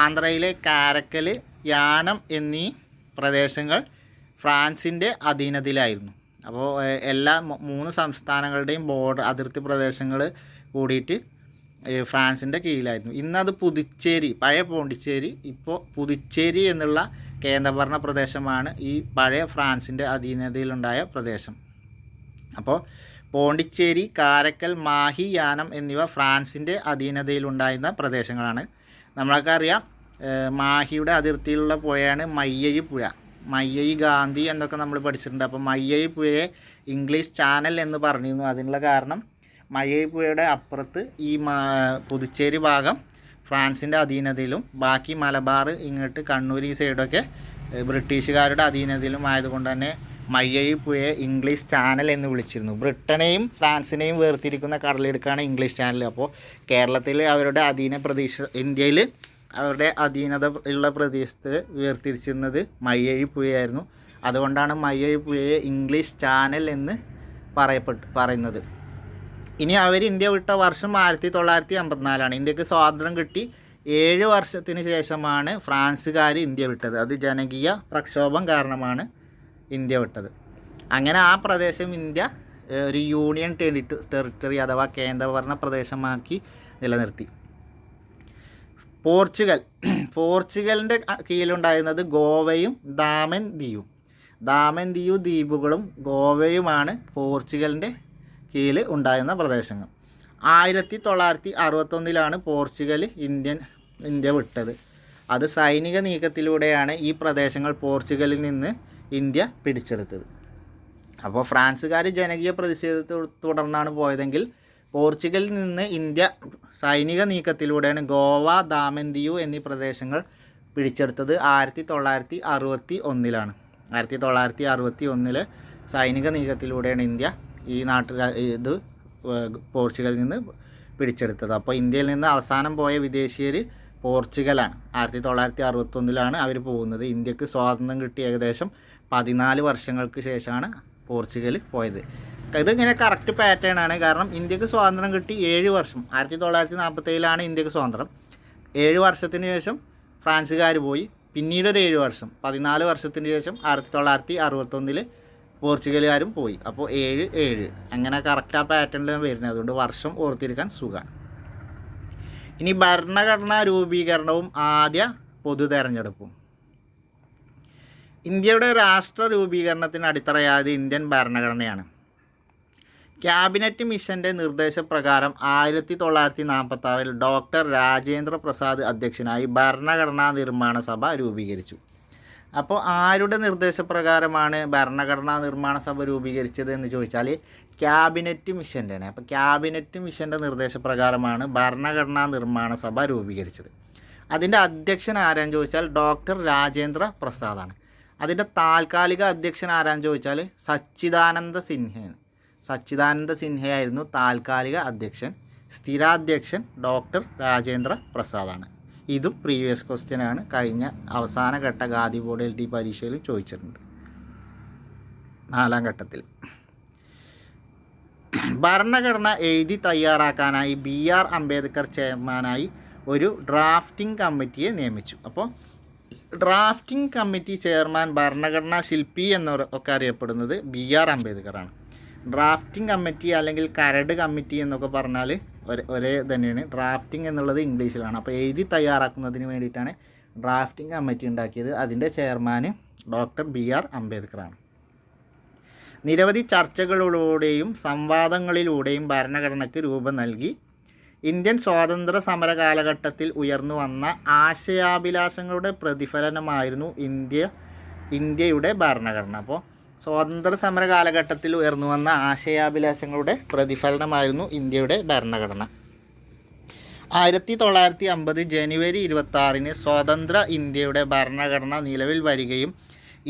ആന്ധ്രയിലെ കാരക്കൽ, യാനം എന്നീ പ്രദേശങ്ങൾ ഫ്രാൻസിൻ്റെ അധീനതയിലായിരുന്നു. അപ്പോൾ എല്ലാ 3 സംസ്ഥാനങ്ങളുടെയും ബോർഡർ അതിർത്തി പ്രദേശങ്ങൾ കൂടിയിട്ട് ഫ്രാൻസിൻ്റെ കീഴിലായിരുന്നു. ഇന്നത് പുതുച്ചേരി, പഴയ പോണ്ടിച്ചേരി, ഇപ്പോൾ പുതുച്ചേരി എന്നുള്ള കേന്ദ്രഭരണ പ്രദേശമാണ് ഈ പഴയ ഫ്രാൻസിൻ്റെ അധീനതയിലുണ്ടായ പ്രദേശം. അപ്പോൾ പോണ്ടിച്ചേരി, കാരക്കൽ, മാഹി, യാനം എന്നിവ ഫ്രാൻസിൻ്റെ അധീനതയിലുണ്ടായിരുന്ന പ്രദേശങ്ങളാണ്. നമ്മളൊക്കെ അറിയാം മാഹിയുടെ അതിർത്തിയിലുള്ള പുഴയാണ് മയ്യഴി പുഴ. മയ്യഴി ഗാന്ധി എന്നൊക്കെ നമ്മൾ പഠിച്ചിട്ടുണ്ട്. അപ്പോൾ മയ്യഴി പുഴയെ ഇംഗ്ലീഷ് ചാനൽ എന്ന് പറഞ്ഞിരുന്നു. അതിനുള്ള കാരണം മയ്യഴി പുഴയുടെ അപ്പുറത്ത് ഈ പുതുച്ചേരി ഭാഗം ഫ്രാൻസിൻ്റെ അധീനതയിലും ബാക്കി മലബാർ ഇങ്ങോട്ട് കണ്ണൂർ ഈ സൈഡൊക്കെ ബ്രിട്ടീഷുകാരുടെ അധീനതയിലും ആയതുകൊണ്ട് തന്നെ മയ്യഴി പുഴയെ ഇംഗ്ലീഷ് ചാനൽ എന്ന് വിളിച്ചിരുന്നു. ബ്രിട്ടനെയും ഫ്രാൻസിനെയും വേർതിരിക്കുന്ന കടലെടുക്കാണ് ഇംഗ്ലീഷ് ചാനൽ. അപ്പോൾ കേരളത്തിൽ അവരുടെ ഇന്ത്യയിൽ അവരുടെ അധീനത ഉള്ള പ്രദേശത്ത് വേർതിരിച്ചിരുന്നത് മയ്യഴി പുഴയായിരുന്നു. അതുകൊണ്ടാണ് മയ്യഴി പുഴയെ ഇംഗ്ലീഷ് ചാനൽ എന്ന് പറയുന്നത്. ഇനി അവർ ഇന്ത്യ വിട്ട വർഷം 1954. ഇന്ത്യക്ക് സ്വാതന്ത്ര്യം കിട്ടി 7 വർഷത്തിന് ശേഷമാണ് ഫ്രാൻസുകാർ ഇന്ത്യ വിട്ടത്. അത് ജനകീയ പ്രക്ഷോഭം കാരണമാണ് ഇന്ത്യ വിട്ടത്. അങ്ങനെ ആ പ്രദേശം ഇന്ത്യ ഒരു യൂണിയൻ ടെറിട്ടറി അഥവാ കേന്ദ്രഭരണ പ്രദേശമാക്കി നിലനിർത്തി. പോർച്ചുഗലിൻ്റെ കീഴിലുണ്ടായിരുന്നത് ഗോവയും ദാമൻ ദിയു ദ്വീപുകളും ഗോവയുമാണ് പോർച്ചുഗലിൻ്റെ കീഴിൽ ഉണ്ടായിരുന്ന പ്രദേശങ്ങൾ. 1961 പോർച്ചുഗൽ ഇന്ത്യ വിട്ടത്. അത് സൈനിക നീക്കത്തിലൂടെയാണ് ഈ പ്രദേശങ്ങൾ പോർച്ചുഗലിൽ നിന്ന് ഇന്ത്യ പിടിച്ചെടുത്തത്. അപ്പോൾ ഫ്രാൻസുകാർ ജനകീയ പ്രതിഷേധത്തെ തുടർന്നാണ് പോയതെങ്കിൽ പോർച്ചുഗലിൽ നിന്ന് ഇന്ത്യ സൈനിക നീക്കത്തിലൂടെയാണ് ഗോവ, ദാമൻ ദിയു എന്നീ പ്രദേശങ്ങൾ പിടിച്ചെടുത്തത് 1961. 1961 സൈനിക നീക്കത്തിലൂടെയാണ് ഇന്ത്യ ഈ ഇത് പോർച്ചുഗലിൽ നിന്ന് പിടിച്ചെടുത്തത്. അപ്പോൾ ഇന്ത്യയിൽ നിന്ന് അവസാനം പോയ വിദേശീയർ പോർച്ചുഗലാണ്. 1961 അവർ പോകുന്നത്. ഇന്ത്യക്ക് സ്വാതന്ത്ര്യം കിട്ടി ഏകദേശം 14 വർഷങ്ങൾക്ക് ശേഷമാണ് പോർച്ചുഗൽ പോയത്. ഇതിങ്ങനെ കറക്റ്റ് പാറ്റേൺ ആണ്. കാരണം ഇന്ത്യക്ക് സ്വാതന്ത്ര്യം കിട്ടി 7 വർഷം. 1947 ഇന്ത്യക്ക് സ്വാതന്ത്ര്യം. 7 വർഷത്തിന് ശേഷം ഫ്രാൻസുകാർ പോയി. പിന്നീടൊരു 7 വർഷം, 14 വർഷത്തിന് ശേഷം 1961 പോർച്ചുഗലുകാരും പോയി. അപ്പോൾ 7 അങ്ങനെ കറക്റ്റ് ആ പാറ്റേണിലാണ് വരുന്നത്. അതുകൊണ്ട് വർഷം ഓർത്തിരിക്കാൻ സുഖമാണ്. ഇനി ഭരണഘടനാ രൂപീകരണവും ആദ്യ പൊതു തെരഞ്ഞെടുപ്പും. ഇന്ത്യയുടെ രാഷ്ട്ര രൂപീകരണത്തിന് അടിത്തറയായത് ഇന്ത്യൻ ഭരണഘടനയാണ്. ക്യാബിനറ്റ് മിഷൻ്റെ നിർദ്ദേശപ്രകാരം 1946 ഡോക്ടർ രാജേന്ദ്ര പ്രസാദ് അധ്യക്ഷനായി ഭരണഘടനാ നിർമ്മാണ സഭ രൂപീകരിച്ചു. അപ്പോൾ ആരുടെ നിർദ്ദേശപ്രകാരമാണ് ഭരണഘടനാ നിർമ്മാണ സഭ രൂപീകരിച്ചത് എന്ന് ചോദിച്ചാൽ ക്യാബിനറ്റ് മിഷൻ്റെയാണ്. അപ്പോൾ ക്യാബിനറ്റ് മിഷൻ്റെ നിർദ്ദേശപ്രകാരമാണ് ഭരണഘടനാ നിർമ്മാണ സഭ രൂപീകരിച്ചത്. അതിൻ്റെ അധ്യക്ഷൻ ആരാന്ന് ചോദിച്ചാൽ ഡോക്ടർ രാജേന്ദ്ര പ്രസാദാണ്. അതിൻ്റെ താൽക്കാലിക അധ്യക്ഷൻ ആരാന്ന് ചോദിച്ചാൽ സച്ചിദാനന്ദ സിൻഹയായിരുന്നു താൽക്കാലിക അധ്യക്ഷൻ. സ്ഥിരാധ്യക്ഷൻ ഡോക്ടർ രാജേന്ദ്ര പ്രസാദാണ്. ഇതും പ്രീവിയസ് ക്വസ്റ്റ്യനാണ്. കഴിഞ്ഞ അവസാനഘട്ട ഖാദി ബോർഡ് LD പരീക്ഷയിലും ചോദിച്ചിട്ടുണ്ട്. 4ാം ഘട്ടത്തിൽ ഭരണഘടന എഴുതി തയ്യാറാക്കാനായി BR അംബേദ്കർ ചെയർമാനായി ഒരു ഡ്രാഫ്റ്റിംഗ് കമ്മിറ്റിയെ നിയമിച്ചു. അപ്പോൾ ഡ്രാഫ്റ്റിംഗ് കമ്മിറ്റി ചെയർമാൻ ഭരണഘടനാ ശില്പി എന്നൊക്കെ അറിയപ്പെടുന്നത് BR അംബേദ്കറാണ്. ഡ്രാഫ്റ്റിംഗ് കമ്മിറ്റി അല്ലെങ്കിൽ കരട് കമ്മിറ്റി എന്നൊക്കെ പറഞ്ഞാൽ ഒരേ തന്നെയാണ്. ഡ്രാഫ്റ്റിംഗ് എന്നുള്ളത് ഇംഗ്ലീഷിലാണ്. അപ്പോൾ എഴുതി തയ്യാറാക്കുന്നതിന് വേണ്ടിയിട്ടാണ് ഡ്രാഫ്റ്റിംഗ് കമ്മിറ്റി ഉണ്ടാക്കിയത്. അതിൻ്റെ ചെയർമാൻ ഡോക്ടർ BR അംബേദ്കറാണ്. നിരവധി ചർച്ചകളിലൂടെയും സംവാദങ്ങളിലൂടെയും ഭരണഘടനയ്ക്ക് രൂപം നൽകി. ഇന്ത്യൻ സ്വാതന്ത്ര്യ സമര കാലഘട്ടത്തിൽ ഉയർന്നു വന്ന ആശയാഭിലാഷങ്ങളുടെ പ്രതിഫലനമായിരുന്നു ഇന്ത്യയുടെ ഭരണഘടന. അപ്പോൾ സ്വാതന്ത്ര്യ സമര കാലഘട്ടത്തിൽ ഉയർന്നു വന്ന ആശയാഭിലാഷങ്ങളുടെ പ്രതിഫലനമായിരുന്നു ഇന്ത്യയുടെ ഭരണഘടന. 1950 ജനുവരി 26 സ്വതന്ത്ര ഇന്ത്യയുടെ ഭരണഘടന നിലവിൽ വരികയും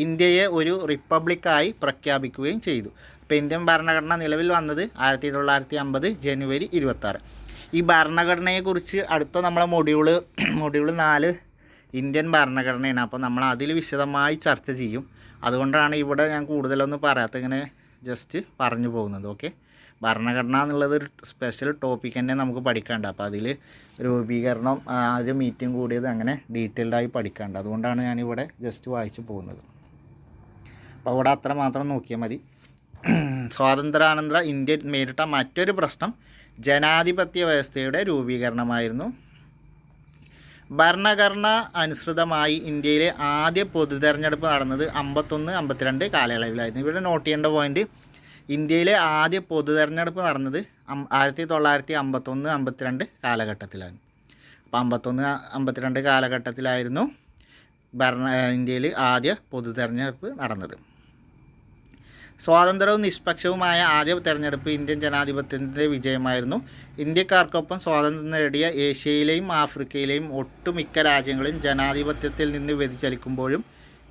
ഇന്ത്യയെ ഒരു റിപ്പബ്ലിക്കായി പ്രഖ്യാപിക്കുകയും ചെയ്തു. അപ്പോൾ ഇന്ത്യൻ ഭരണഘടന നിലവിൽ വന്നത് 1950 ജനുവരി 26. ഈ ഭരണഘടനയെക്കുറിച്ച് അടുത്ത നമ്മളെ മൊഡ്യൂൾ 4 ഇന്ത്യൻ ഭരണഘടനയാണ്. അപ്പോൾ നമ്മൾ അതിൽ വിശദമായി ചർച്ച ചെയ്യും. അതുകൊണ്ടാണ് ഇവിടെ ഞാൻ കൂടുതലൊന്നും പറയാത്ത ഇങ്ങനെ ജസ്റ്റ് പറഞ്ഞു പോകുന്നത്. ഓക്കെ, ഭരണഘടന എന്നുള്ളത് ഒരു സ്പെഷ്യൽ ടോപ്പിക് തന്നെ നമുക്ക് പഠിക്കാണ്ട്. അപ്പോൾ അതിൽ രൂപീകരണം, ആദ്യം മീറ്റിംഗ് കൂടിയത്, അങ്ങനെ ഡീറ്റെയിൽഡായി പഠിക്കാണ്ട്. അതുകൊണ്ടാണ് ഞാനിവിടെ ജസ്റ്റ് വായിച്ചു പോകുന്നത്. അപ്പോൾ അവിടെ അത്ര മാത്രം നോക്കിയാൽ മതി. സ്വാതന്ത്ര്യാനന്തര ഇന്ത്യ നേരിട്ട മറ്റൊരു പ്രശ്നം ജനാധിപത്യ വ്യവസ്ഥയുടെ രൂപീകരണമായിരുന്നു. ഭരണഘടന അനുസൃതമായി ഇന്ത്യയിലെ ആദ്യ പൊതു തെരഞ്ഞെടുപ്പ് നടന്നത് 51-52 കാലയളവിലായിരുന്നു. ഇവിടെ നോട്ട് ചെയ്യേണ്ട പോയിന്റ്, ഇന്ത്യയിലെ ആദ്യ പൊതു തെരഞ്ഞെടുപ്പ് നടന്നത് 1951-52 കാലഘട്ടത്തിലാണ്. അപ്പോൾ 51-52 കാലഘട്ടത്തിലായിരുന്നു ഇന്ത്യയിൽ ആദ്യ പൊതു തെരഞ്ഞെടുപ്പ് നടന്നത്. സ്വാതന്ത്ര്യവും നിഷ്പക്ഷവുമായ ആദ്യ തെരഞ്ഞെടുപ്പ് ഇന്ത്യൻ ജനാധിപത്യത്തിൻ്റെ വിജയമായിരുന്നു. ഇന്ത്യക്കാർക്കൊപ്പം സ്വാതന്ത്ര്യം നേടിയ ഏഷ്യയിലെയും ആഫ്രിക്കയിലെയും ഒട്ടുമിക്ക രാജ്യങ്ങളും ജനാധിപത്യത്തിൽ നിന്ന് വ്യതിചലിക്കുമ്പോഴും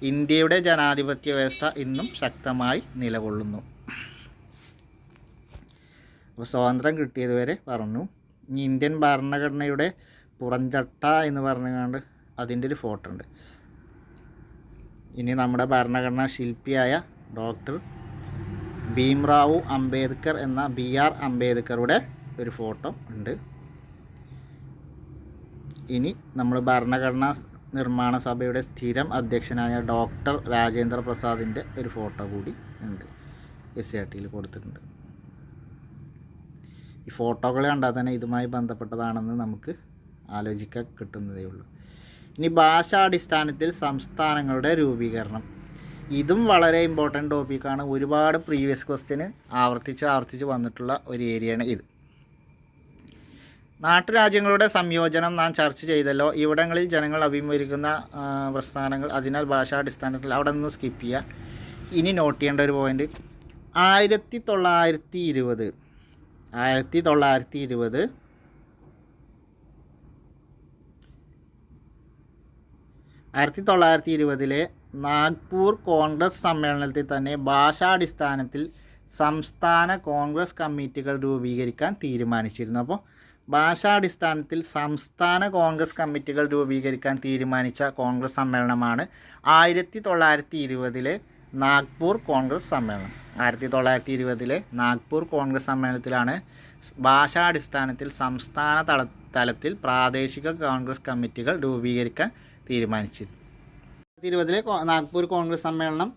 ഇന്ത്യയുടെ ജനാധിപത്യ വ്യവസ്ഥ ഇന്നും ശക്തമായി നിലകൊള്ളുന്നു. അപ്പോൾ സ്വാതന്ത്ര്യം കിട്ടിയതുവരെ പറഞ്ഞു. ഇനി ഇന്ത്യൻ ഭരണഘടനയുടെ പുറംചട്ട എന്ന് പറഞ്ഞുകൊണ്ട് അതിൻ്റെ ഒരു ഫോട്ടോ ഉണ്ട്. ഇനി നമ്മുടെ ഭരണഘടനാ ശില്പിയായ ഡോക്ടർ ഭീംറാവു അംബേദ്കർ എന്ന BR അംബേദ്കറുടെ ഒരു ഫോട്ടോ ഉണ്ട്. ഇനി നമ്മൾ ഭരണഘടനാ നിർമ്മാണ സഭയുടെ സ്ഥിരം അധ്യക്ഷനായ ഡോക്ടർ രാജേന്ദ്ര പ്രസാദിൻ്റെ ഒരു ഫോട്ടോ കൂടി ഉണ്ട്, SCERT കൊടുത്തിട്ടുണ്ട്. ഈ ഫോട്ടോകൾ കണ്ടാൽ തന്നെ ഇതുമായി ബന്ധപ്പെട്ടതാണെന്ന് നമുക്ക് ആലോചിക്കാൻ കിട്ടുന്നതേ ഉള്ളൂ. ഇനി ഭാഷാടിസ്ഥാനത്തിൽ സംസ്ഥാനങ്ങളുടെ രൂപീകരണം, ഇതും വളരെ ഇമ്പോർട്ടൻ്റ് ടോപ്പിക്കാണ്. ഒരുപാട് പ്രീവിയസ് ക്വസ്റ്റ്യന് ആവർത്തിച്ച് വന്നിട്ടുള്ള ഒരു ഏരിയയാണ് ഇത്. നാട്ടുരാജ്യങ്ങളുടെ സംയോജനം നാം ചർച്ച ചെയ്തല്ലോ. ഇവിടങ്ങളിൽ ജനങ്ങൾ അഭിമുഖീകരിക്കുന്ന പ്രസ്ഥാനങ്ങൾ, അതിനാൽ ഭാഷാടിസ്ഥാനത്തിൽ അവിടെ നിന്ന് സ്കിപ്പ് ചെയ്യുക. ഇനി നോട്ട് ചെയ്യേണ്ട ഒരു പോയിൻ്റ്, 1920 നാഗ്പൂർ കോൺഗ്രസ് സമ്മേളനത്തിൽ തന്നെ ഭാഷാടിസ്ഥാനത്തിൽ സംസ്ഥാന കോൺഗ്രസ് കമ്മിറ്റികൾ രൂപീകരിക്കാൻ തീരുമാനിച്ചിരുന്നു. അപ്പോൾ ഭാഷാടിസ്ഥാനത്തിൽ സംസ്ഥാന കോൺഗ്രസ് കമ്മിറ്റികൾ രൂപീകരിക്കാൻ തീരുമാനിച്ച കോൺഗ്രസ് സമ്മേളനമാണ് 1920 നാഗ്പൂർ കോൺഗ്രസ് സമ്മേളനം. 1920 നാഗ്പൂർ കോൺഗ്രസ് സമ്മേളനത്തിലാണ് ഭാഷാടിസ്ഥാനത്തിൽ സംസ്ഥാന തലത്തിൽ പ്രാദേശിക കോൺഗ്രസ് കമ്മിറ്റികൾ രൂപീകരിക്കാൻ തീരുമാനിച്ചിരുന്നു. 2020 നാഗ്പൂർ കോൺഗ്രസ് സമ്മേളനം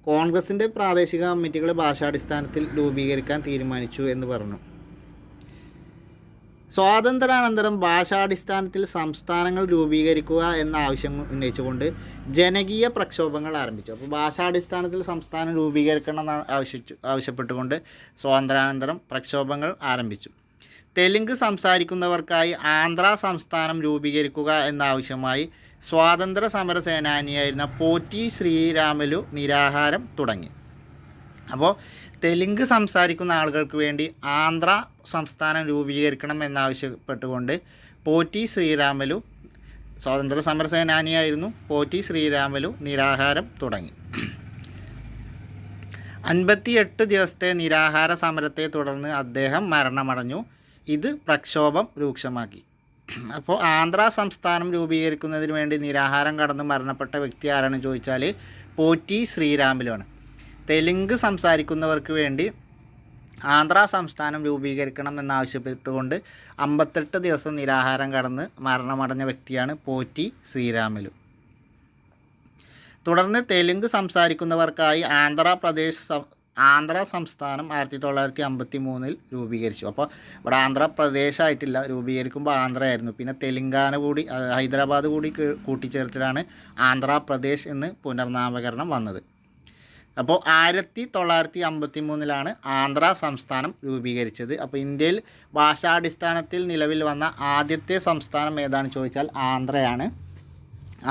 കോൺഗ്രസിൻ്റെ പ്രാദേശിക കമ്മിറ്റികൾ ഭാഷാടിസ്ഥാനത്തിൽ രൂപീകരിക്കാൻ തീരുമാനിച്ചു എന്ന് പറഞ്ഞു. സ്വാതന്ത്ര്യാനന്തരം ഭാഷാടിസ്ഥാനത്തിൽ സംസ്ഥാനങ്ങൾ രൂപീകരിക്കുക എന്ന ആവശ്യം ഉന്നയിച്ചുകൊണ്ട് ജനകീയ പ്രക്ഷോഭങ്ങൾ ആരംഭിച്ചു. അപ്പോൾ ഭാഷാടിസ്ഥാനത്തിൽ സംസ്ഥാനം രൂപീകരിക്കണം എന്ന് ആവശ്യപ്പെട്ടുകൊണ്ട് സ്വാതന്ത്ര്യാനന്തരം പ്രക്ഷോഭങ്ങൾ ആരംഭിച്ചു. തെലുങ്ക് സംസാരിക്കുന്നവർക്കായി ആന്ധ്ര സംസ്ഥാനം രൂപീകരിക്കുക എന്ന ആവശ്യമായി സ്വാതന്ത്ര്യ സമര സേനാനിയായിരുന്ന പോറ്റി ശ്രീരാമലു നിരാഹാരം തുടങ്ങി. അപ്പോൾ തെലുങ്ക് സംസാരിക്കുന്ന ആളുകൾക്ക് വേണ്ടി ആന്ധ്ര സംസ്ഥാനം രൂപീകരിക്കണം എന്നാവശ്യപ്പെട്ടുകൊണ്ട് പോറ്റി ശ്രീരാമലു, സ്വാതന്ത്ര്യ സമര സേനാനിയായിരുന്നു പോറ്റി ശ്രീരാമലു, നിരാഹാരം തുടങ്ങി. 58 ദിവസത്തെ നിരാഹാര സമരത്തെ തുടർന്ന് അദ്ദേഹം മരണമടഞ്ഞു. ഇത് പ്രക്ഷോഭം രൂക്ഷമാക്കി. അപ്പോൾ ആന്ധ്ര സംസ്ഥാനം രൂപീകരിക്കുന്നതിന് വേണ്ടി നിരാഹാരം കടന്ന് മരണപ്പെട്ട വ്യക്തി ആരാണെന്ന് ചോദിച്ചാൽ പോറ്റി ശ്രീരാമലു ആണ്. തെലുങ്ക് സംസാരിക്കുന്നവർക്ക് വേണ്ടി ആന്ധ്ര സംസ്ഥാനം രൂപീകരിക്കണം എന്നാവശ്യപ്പെട്ടുകൊണ്ട് 58 ദിവസം നിരാഹാരം കടന്ന് മരണമടഞ്ഞ വ്യക്തിയാണ് പോറ്റി ശ്രീരാമലു. തുടർന്ന് തെലുങ്ക് സംസാരിക്കുന്നവർക്കായി ആന്ധ്ര സംസ്ഥാനം 1953 രൂപീകരിച്ചു. അപ്പോൾ ഇവിടെ ആന്ധ്രാപ്രദേശായിട്ടില്ല, രൂപീകരിക്കുമ്പോൾ ആന്ധ്രയായിരുന്നു. പിന്നെ തെലുങ്കാന കൂടി, ഹൈദരാബാദ് കൂടി കൂട്ടിച്ചേർത്തിട്ടാണ് ആന്ധ്രാപ്രദേശ് എന്ന് പുനർനാമകരണം വന്നത്. അപ്പോൾ 1953 ആന്ധ്ര സംസ്ഥാനം രൂപീകരിച്ചത്. അപ്പോൾ ഇന്ത്യയിൽ ഭാഷാടിസ്ഥാനത്തിൽ നിലവിൽ വന്ന ആദ്യത്തെ സംസ്ഥാനം ഏതാണെന്ന് ചോദിച്ചാൽ ആന്ധ്രയാണ്.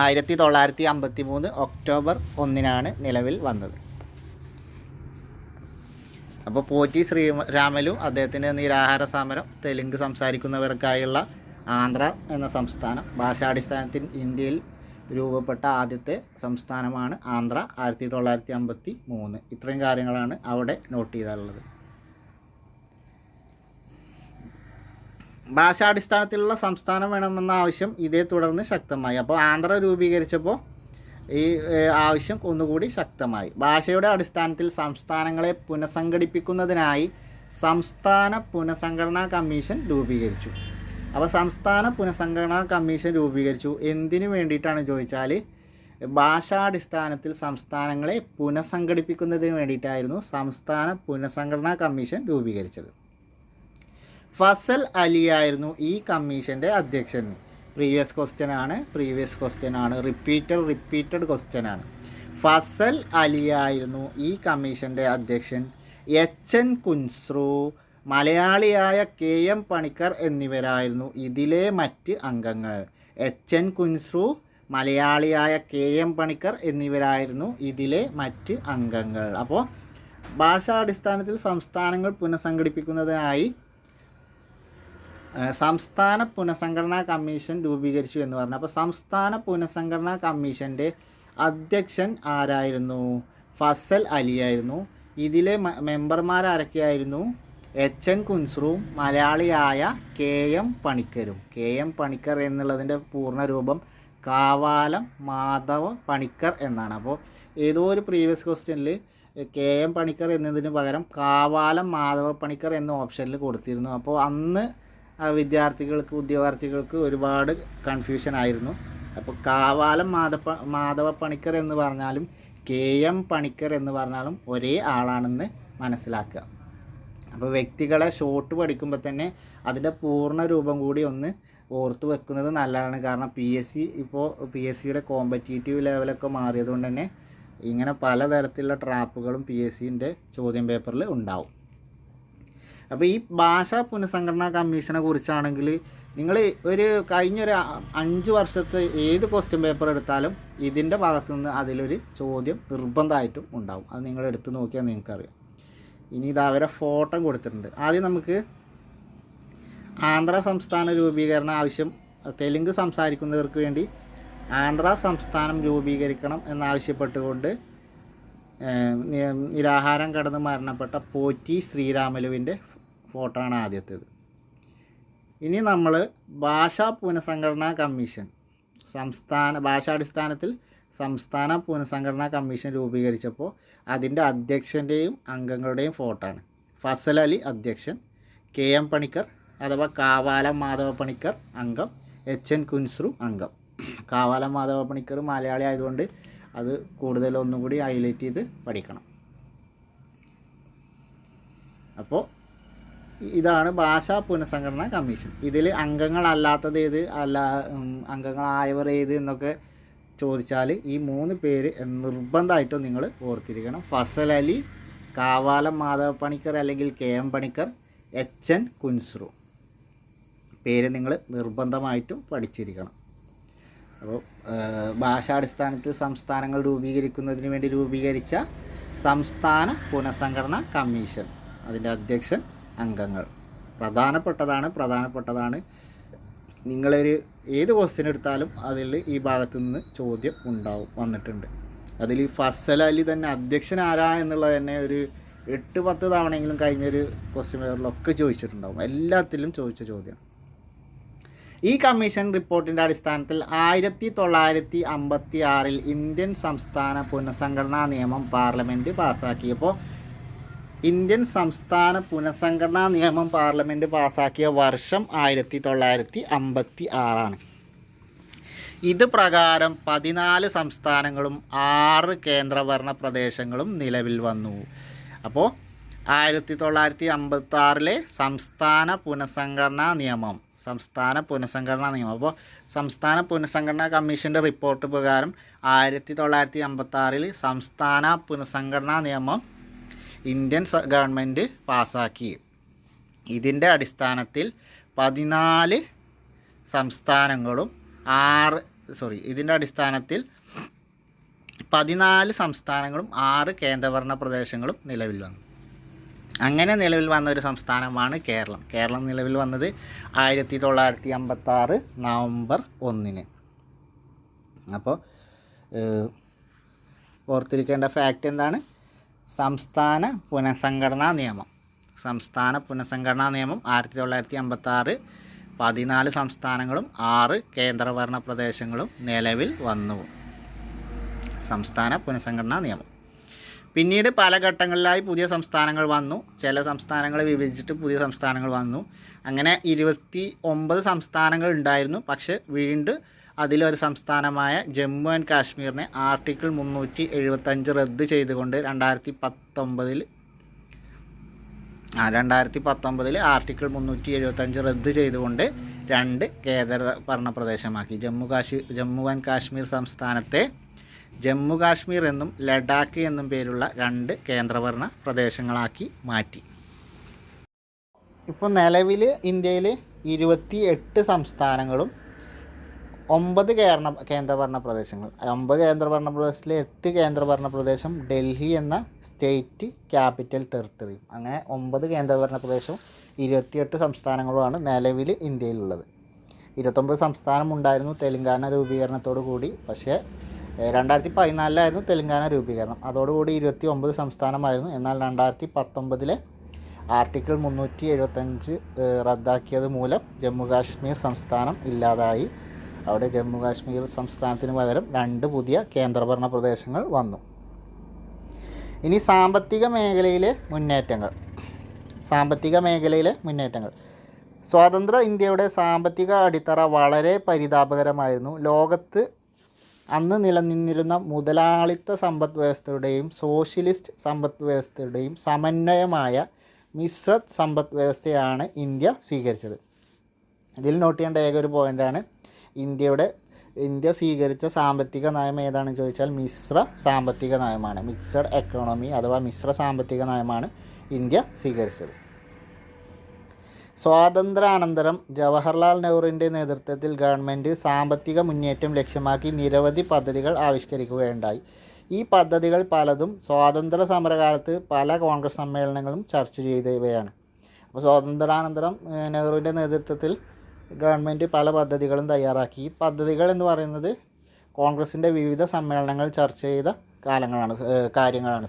1953 ഒക്ടോബർ 1 നിലവിൽ വന്നത്. അപ്പോൾ പോറ്റി ശ്രീരാമലു അദ്ദേഹത്തിൻ്റെ നിരാഹാര സമരം, തെലുങ്ക് സംസാരിക്കുന്നവർക്കായുള്ള ആന്ധ്ര എന്ന സംസ്ഥാനം, ഭാഷാടിസ്ഥാനത്തിൽ ഇന്ത്യയിൽ രൂപപ്പെട്ട ആദ്യത്തെ സംസ്ഥാനമാണ് ആന്ധ്ര 1953. ഇത്രയും കാര്യങ്ങളാണ് അവിടെ നോട്ട് ചെയ്തിട്ടുള്ളത്. ഭാഷാടിസ്ഥാനത്തിലുള്ള സംസ്ഥാനം വേണമെന്ന ആവശ്യം ഇതേ തുടർന്ന് ശക്തമായി. അപ്പോൾ ആന്ധ്ര രൂപീകരിച്ചപ്പോൾ ഈ ആവശ്യം ഒന്നുകൂടി ശക്തമായി. ഭാഷയുടെ അടിസ്ഥാനത്തിൽ സംസ്ഥാനങ്ങളെ പുനഃസംഘടിപ്പിക്കുന്നതിനായി സംസ്ഥാന പുനഃസംഘടനാ കമ്മീഷൻ രൂപീകരിച്ചു. അപ്പോൾ സംസ്ഥാന പുനഃസംഘടനാ കമ്മീഷൻ രൂപീകരിച്ചു എന്തിനു വേണ്ടിയിട്ടാണ് ചോദിച്ചാൽ ഭാഷാടിസ്ഥാനത്തിൽ സംസ്ഥാനങ്ങളെ പുനഃസംഘടിപ്പിക്കുന്നതിന് വേണ്ടിയിട്ടായിരുന്നു സംസ്ഥാന പുനഃസംഘടനാ കമ്മീഷൻ രൂപീകരിച്ചത്. ഫസൽ അലിയായിരുന്നു ഈ കമ്മീഷൻ്റെ അധ്യക്ഷൻ. പ്രീവിയസ് ക്വസ്റ്റ്യൻ ആണ്, റിപ്പീറ്റഡ് ക്വസ്റ്റ്യൻ ആണ്. ഫസൽ അലിയായിരുന്നു ഈ കമ്മീഷൻ്റെ അധ്യക്ഷൻ. എച്ച്.എൻ. കുൻസ്രു, മലയാളിയായ കെ.എം. പണിക്കർ എന്നിവരായിരുന്നു ഇതിലെ മറ്റ് അംഗങ്ങൾ. എച്ച്.എൻ. കുൻസ്രു, മലയാളിയായ കെ.എം. പണിക്കർ എന്നിവരായിരുന്നു ഇതിലെ മറ്റ് അംഗങ്ങൾ. അപ്പോൾ ഭാഷാടിസ്ഥാനത്തിൽ സംസ്ഥാനങ്ങൾ പുനഃസംഘടിപ്പിക്കുന്നതിനായി സംസ്ഥാന പുനഃസംഘടനാ കമ്മീഷൻ രൂപീകരിച്ചു എന്ന് പറഞ്ഞു. അപ്പോൾ സംസ്ഥാന പുനഃസംഘടനാ കമ്മീഷൻ്റെ അധ്യക്ഷൻ ആരായിരുന്നു? ഫസൽ അലിയായിരുന്നു. ഇതിലെ മെമ്പർമാരാരൊക്കെയായിരുന്നു? എച്ച്.എൻ. കുൻസ്രുവും മലയാളിയായ കെ.എം. പണിക്കരും. കെ.എം. പണിക്കർ എന്നുള്ളതിൻ്റെ പൂർണ്ണരൂപം കാവാലം മാധവ പണിക്കർ എന്നാണ്. അപ്പോൾ ഏതോ ഒരു പ്രീവിയസ് ക്വസ്റ്റ്യനിൽ കെ.എം. പണിക്കർ എന്നതിന് പകരം കാവാലം മാധവ പണിക്കർ എന്ന ഓപ്ഷനിൽ കൊടുത്തിരുന്നു. അപ്പോൾ അന്ന് ഉദ്യോഗാർത്ഥികൾക്ക് ഒരുപാട് കൺഫ്യൂഷൻ ആയിരുന്നു. അപ്പോൾ കാവാലം മാധവ പണിക്കർ എന്ന് പറഞ്ഞാലും കെ.എം. പണിക്കർ എന്ന് പറഞ്ഞാലും ഒരേ ആളാണെന്ന് മനസ്സിലാക്കുക. അപ്പോൾ വ്യക്തികളെ ഷോർട്ട് പഠിക്കുമ്പോൾ തന്നെ അതിൻ്റെ പൂർണ്ണ രൂപം കൂടി ഒന്ന് ഓർത്ത് വെക്കുന്നത് നല്ലതാണ്. കാരണം ഇപ്പോൾ PSCയുടെ കോമ്പറ്റീറ്റീവ് ലെവലൊക്കെ മാറിയതുകൊണ്ട് തന്നെ ഇങ്ങനെ പലതരത്തിലുള്ള ട്രാപ്പുകളും PSCൻ്റെ ചോദ്യം പേപ്പറിൽ ഉണ്ടാവും. അപ്പോൾ ഈ ഭാഷാ പുനഃസംഘടനാ കമ്മീഷനെ കുറിച്ചാണെങ്കിൽ നിങ്ങൾ കഴിഞ്ഞൊരു 5 വർഷത്തെ ഏത് ക്വസ്റ്റ്യൻ പേപ്പർ എടുത്താലും ഇതിൻ്റെ ഭാഗത്തു നിന്ന് അതിലൊരു ചോദ്യം നിർബന്ധമായിട്ടും ഉണ്ടാവും. അത് നിങ്ങൾ എടുത്ത് നോക്കിയാൽ നിങ്ങൾക്കറിയാം. ഇനി ഇത് അവരെ ഫോട്ടോ കൊടുത്തിട്ടുണ്ട്. ആദ്യം നമുക്ക് ആന്ധ്ര സംസ്ഥാന രൂപീകരണ ആവശ്യം, തെലുങ്ക് സംസാരിക്കുന്നവർക്ക് വേണ്ടി ആന്ധ്ര സംസ്ഥാനം രൂപീകരിക്കണം എന്നാവശ്യപ്പെട്ടുകൊണ്ട് നിരാഹാരം കടന്ന് മരണപ്പെട്ട പോറ്റി ശ്രീരാമലുവിൻ്റെ ഫോട്ടോ ആണ് ആദ്യത്തേത്. ഇനി നമ്മൾ ഭാഷാ പുനഃസംഘടനാ കമ്മീഷൻ ഭാഷാടിസ്ഥാനത്തിൽ സംസ്ഥാന പുനഃസംഘടനാ കമ്മീഷൻ രൂപീകരിച്ചപ്പോൾ അതിൻ്റെ അധ്യക്ഷൻ്റെയും അംഗങ്ങളുടെയും ഫോട്ടോ ആണ്. ഫസൽ അലി അധ്യക്ഷൻ, KM പണിക്കർ അഥവാ കാവാലം മാധവ പണിക്കർ അംഗം, HN കുൻസ്രു അംഗം. കാവാലം മാധവ പണിക്കർ മലയാളി ആയതുകൊണ്ട് അത് കൂടുതൽ ഒന്നും കൂടി ഹൈലൈറ്റ് ചെയ്ത് പഠിക്കണം. അപ്പോൾ ഇതാണ് ഭാഷാ പുനഃസംഘടനാ കമ്മീഷൻ. ഇതിൽ അംഗങ്ങളല്ലാത്തത് ഏത്, അംഗങ്ങളായവർ ഏത് എന്നൊക്കെ ചോദിച്ചാൽ ഈ 3 പേര് നിർബന്ധമായിട്ടും നിങ്ങൾ ഓർത്തിരിക്കണം. ഫസൽ അലി, കാവാലം മാധവ പണിക്കർ അല്ലെങ്കിൽ KM പണിക്കർ, HN കുൻസ്രു പേര് നിങ്ങൾ നിർബന്ധമായിട്ടും പഠിച്ചിരിക്കണം. അപ്പോൾ ഭാഷാടിസ്ഥാനത്തിൽ സംസ്ഥാനങ്ങൾ രൂപീകരിക്കുന്നതിന് വേണ്ടി രൂപീകരിച്ച സംസ്ഥാന പുനഃസംഘടനാ കമ്മീഷൻ, അതിൻ്റെ അധ്യക്ഷൻ, അംഗങ്ങൾ പ്രധാനപ്പെട്ടതാണ്. നിങ്ങളൊരു ഏത് ക്വസ്റ്റ്യൻ എടുത്താലും അതിൽ ഈ ഭാഗത്തു നിന്ന് ചോദ്യം വന്നിട്ടുണ്ട്. അതിൽ ഫസൽ അലി തന്നെ അധ്യക്ഷൻ ആരാ എന്നുള്ളത് തന്നെ ഒരു 8-10 തവണയെങ്കിലും കഴിഞ്ഞൊരു ക്വസ്റ്റ്യൻ പേപ്പറിലൊക്കെ ചോദിച്ചിട്ടുണ്ടാവും. എല്ലാത്തിലും ചോദിച്ച ചോദ്യം. ഈ കമ്മീഷൻ റിപ്പോർട്ടിൻ്റെ അടിസ്ഥാനത്തിൽ 1956 ഇന്ത്യൻ സംസ്ഥാന പുനഃസംഘടനാ നിയമം പാർലമെൻറ്റ് പാസ്സാക്കിയപ്പോൾ ഇന്ത്യൻ സംസ്ഥാന പുനഃസംഘടനാ നിയമം പാർലമെൻറ്റ് പാസ്സാക്കിയ വർഷം 1956. ഇത് പ്രകാരം 14 സംസ്ഥാനങ്ങളും 6 കേന്ദ്രഭരണ പ്രദേശങ്ങളും നിലവിൽ വന്നു. അപ്പോൾ 1956 സംസ്ഥാന പുനഃസംഘടനാ നിയമം. അപ്പോൾ സംസ്ഥാന പുനഃസംഘടനാ കമ്മീഷൻ്റെ റിപ്പോർട്ട് പ്രകാരം 1956 സംസ്ഥാന പുനഃസംഘടനാ നിയമം ഇന്ത്യൻ ഗവൺമെൻറ് പാസ്സാക്കി. ഇതിൻ്റെ അടിസ്ഥാനത്തിൽ 14 സംസ്ഥാനങ്ങളും 6 കേന്ദ്രഭരണ പ്രദേശങ്ങളും നിലവിൽ വന്നു. അങ്ങനെ നിലവിൽ വന്ന ഒരു സംസ്ഥാനമാണ് കേരളം. കേരളം നിലവിൽ വന്നത് 1956 നവംബർ 1. അപ്പോൾ ഓർത്തിരിക്കേണ്ട ഫാക്റ്റ് എന്താണ്? സംസ്ഥാന പുനഃസംഘടനാ നിയമം 1956 14 സംസ്ഥാനങ്ങളും 6 കേന്ദ്രഭരണ പ്രദേശങ്ങളും നിലവിൽ വന്നു. സംസ്ഥാന പുനഃസംഘടനാ നിയമം. പിന്നീട് പല ഘട്ടങ്ങളിലായി പുതിയ സംസ്ഥാനങ്ങൾ വന്നു. ചില സംസ്ഥാനങ്ങൾ വിഭജിച്ചിട്ട് പുതിയ സംസ്ഥാനങ്ങൾ വന്നു. അങ്ങനെ 29 സംസ്ഥാനങ്ങൾ ഉണ്ടായിരുന്നു. പക്ഷേ വീണ്ടും അതിലൊരു സംസ്ഥാനമായ ജമ്മു ആൻഡ് കാശ്മീരിനെ ആർട്ടിക്കിൾ 375 റദ്ദ് ചെയ്തുകൊണ്ട് 2019 ആർട്ടിക്കിൾ 375 റദ്ദ് ചെയ്തുകൊണ്ട് 2 കേന്ദ്രഭരണ പ്രദേശമാക്കി. ജമ്മു ആൻഡ് കാശ്മീർ സംസ്ഥാനത്തെ ജമ്മു കാശ്മീർ എന്നും ലഡാക്ക് എന്നും പേരുള്ള 2 കേന്ദ്രഭരണ പ്രദേശങ്ങളാക്കി മാറ്റി. ഇപ്പോൾ നിലവിൽ ഇന്ത്യയിൽ 28 സംസ്ഥാനങ്ങളും 9 കേന്ദ്രഭരണ പ്രദേശങ്ങൾ. 9 കേന്ദ്രഭരണ പ്രദേശത്തിലെ 8 കേന്ദ്രഭരണ പ്രദേശം ഡൽഹി എന്ന സ്റ്റേറ്റ് ക്യാപിറ്റൽ ടെറിട്ടറിയും. അങ്ങനെ 9 കേന്ദ്രഭരണ പ്രദേശവും 28 സംസ്ഥാനങ്ങളുമാണ് നിലവിൽ ഇന്ത്യയിലുള്ളത്. 29 സംസ്ഥാനം ഉണ്ടായിരുന്നു തെലങ്കാന രൂപീകരണത്തോടു കൂടി. പക്ഷേ 2014 തെലങ്കാന രൂപീകരണം. അതോടുകൂടി 29 സംസ്ഥാനമായിരുന്നു. എന്നാൽ 2019 ആർട്ടിക്കിൾ 375 റദ്ദാക്കിയത് മൂലം ജമ്മു കാശ്മീർ സംസ്ഥാനം ഇല്ലാതായി. അവിടെ ജമ്മു കാശ്മീർ സംസ്ഥാനത്തിന് പകരം 2 പുതിയ കേന്ദ്രഭരണ പ്രദേശങ്ങൾ വന്നു. ഇനി സാമ്പത്തിക മേഖലയിലെ മുന്നേറ്റങ്ങൾ. സ്വതന്ത്ര ഇന്ത്യയുടെ സാമ്പത്തിക അടിത്തറ വളരെ പരിതാപകരമായിരുന്നു. ലോകത്ത് അന്ന് നിലനിന്നിരുന്ന മുതലാളിത്ത സമ്പദ് വ്യവസ്ഥയുടെയും സോഷ്യലിസ്റ്റ് സമ്പദ് വ്യവസ്ഥയുടെയും സമന്വയമായ മിശ്ര സമ്പദ് വ്യവസ്ഥയാണ് ഇന്ത്യ സ്വീകരിച്ചത്. ഇതിൽ നോട്ട് ചെയ്യേണ്ട ഏക ഒരു പോയിൻ്റാണ് ഇന്ത്യ സ്വീകരിച്ച സാമ്പത്തിക നയം ഏതാണെന്ന് ചോദിച്ചാൽ മിശ്ര സാമ്പത്തിക നയമാണ്. മിക്സഡ് എക്കോണമി അഥവാ മിശ്ര സാമ്പത്തിക നയമാണ് ഇന്ത്യ സ്വീകരിച്ചത്. സ്വാതന്ത്ര്യാനന്തരം ജവഹർലാൽ നെഹ്റുവിൻ്റെ നേതൃത്വത്തിൽ ഗവൺമെൻറ് സാമ്പത്തിക മുന്നേറ്റം ലക്ഷ്യമാക്കി നിരവധി പദ്ധതികൾ ആവിഷ്കരിക്കുകയുണ്ടായി. ഈ പദ്ധതികൾ പലതും സ്വാതന്ത്ര്യ സമരകാലത്ത് പല കോൺഗ്രസ് സമ്മേളനങ്ങളും ചർച്ച ചെയ്തവയാണ്. അപ്പോൾ സ്വാതന്ത്ര്യാനന്തരം നെഹ്റുവിൻ്റെ നേതൃത്വത്തിൽ ഗവൺമെൻറ് പല പദ്ധതികളും തയ്യാറാക്കി. ഈ പദ്ധതികൾ എന്ന് പറയുന്നത് കോൺഗ്രസിൻ്റെ വിവിധ സമ്മേളനങ്ങൾ ചർച്ച ചെയ്ത കാര്യങ്ങളാണ്.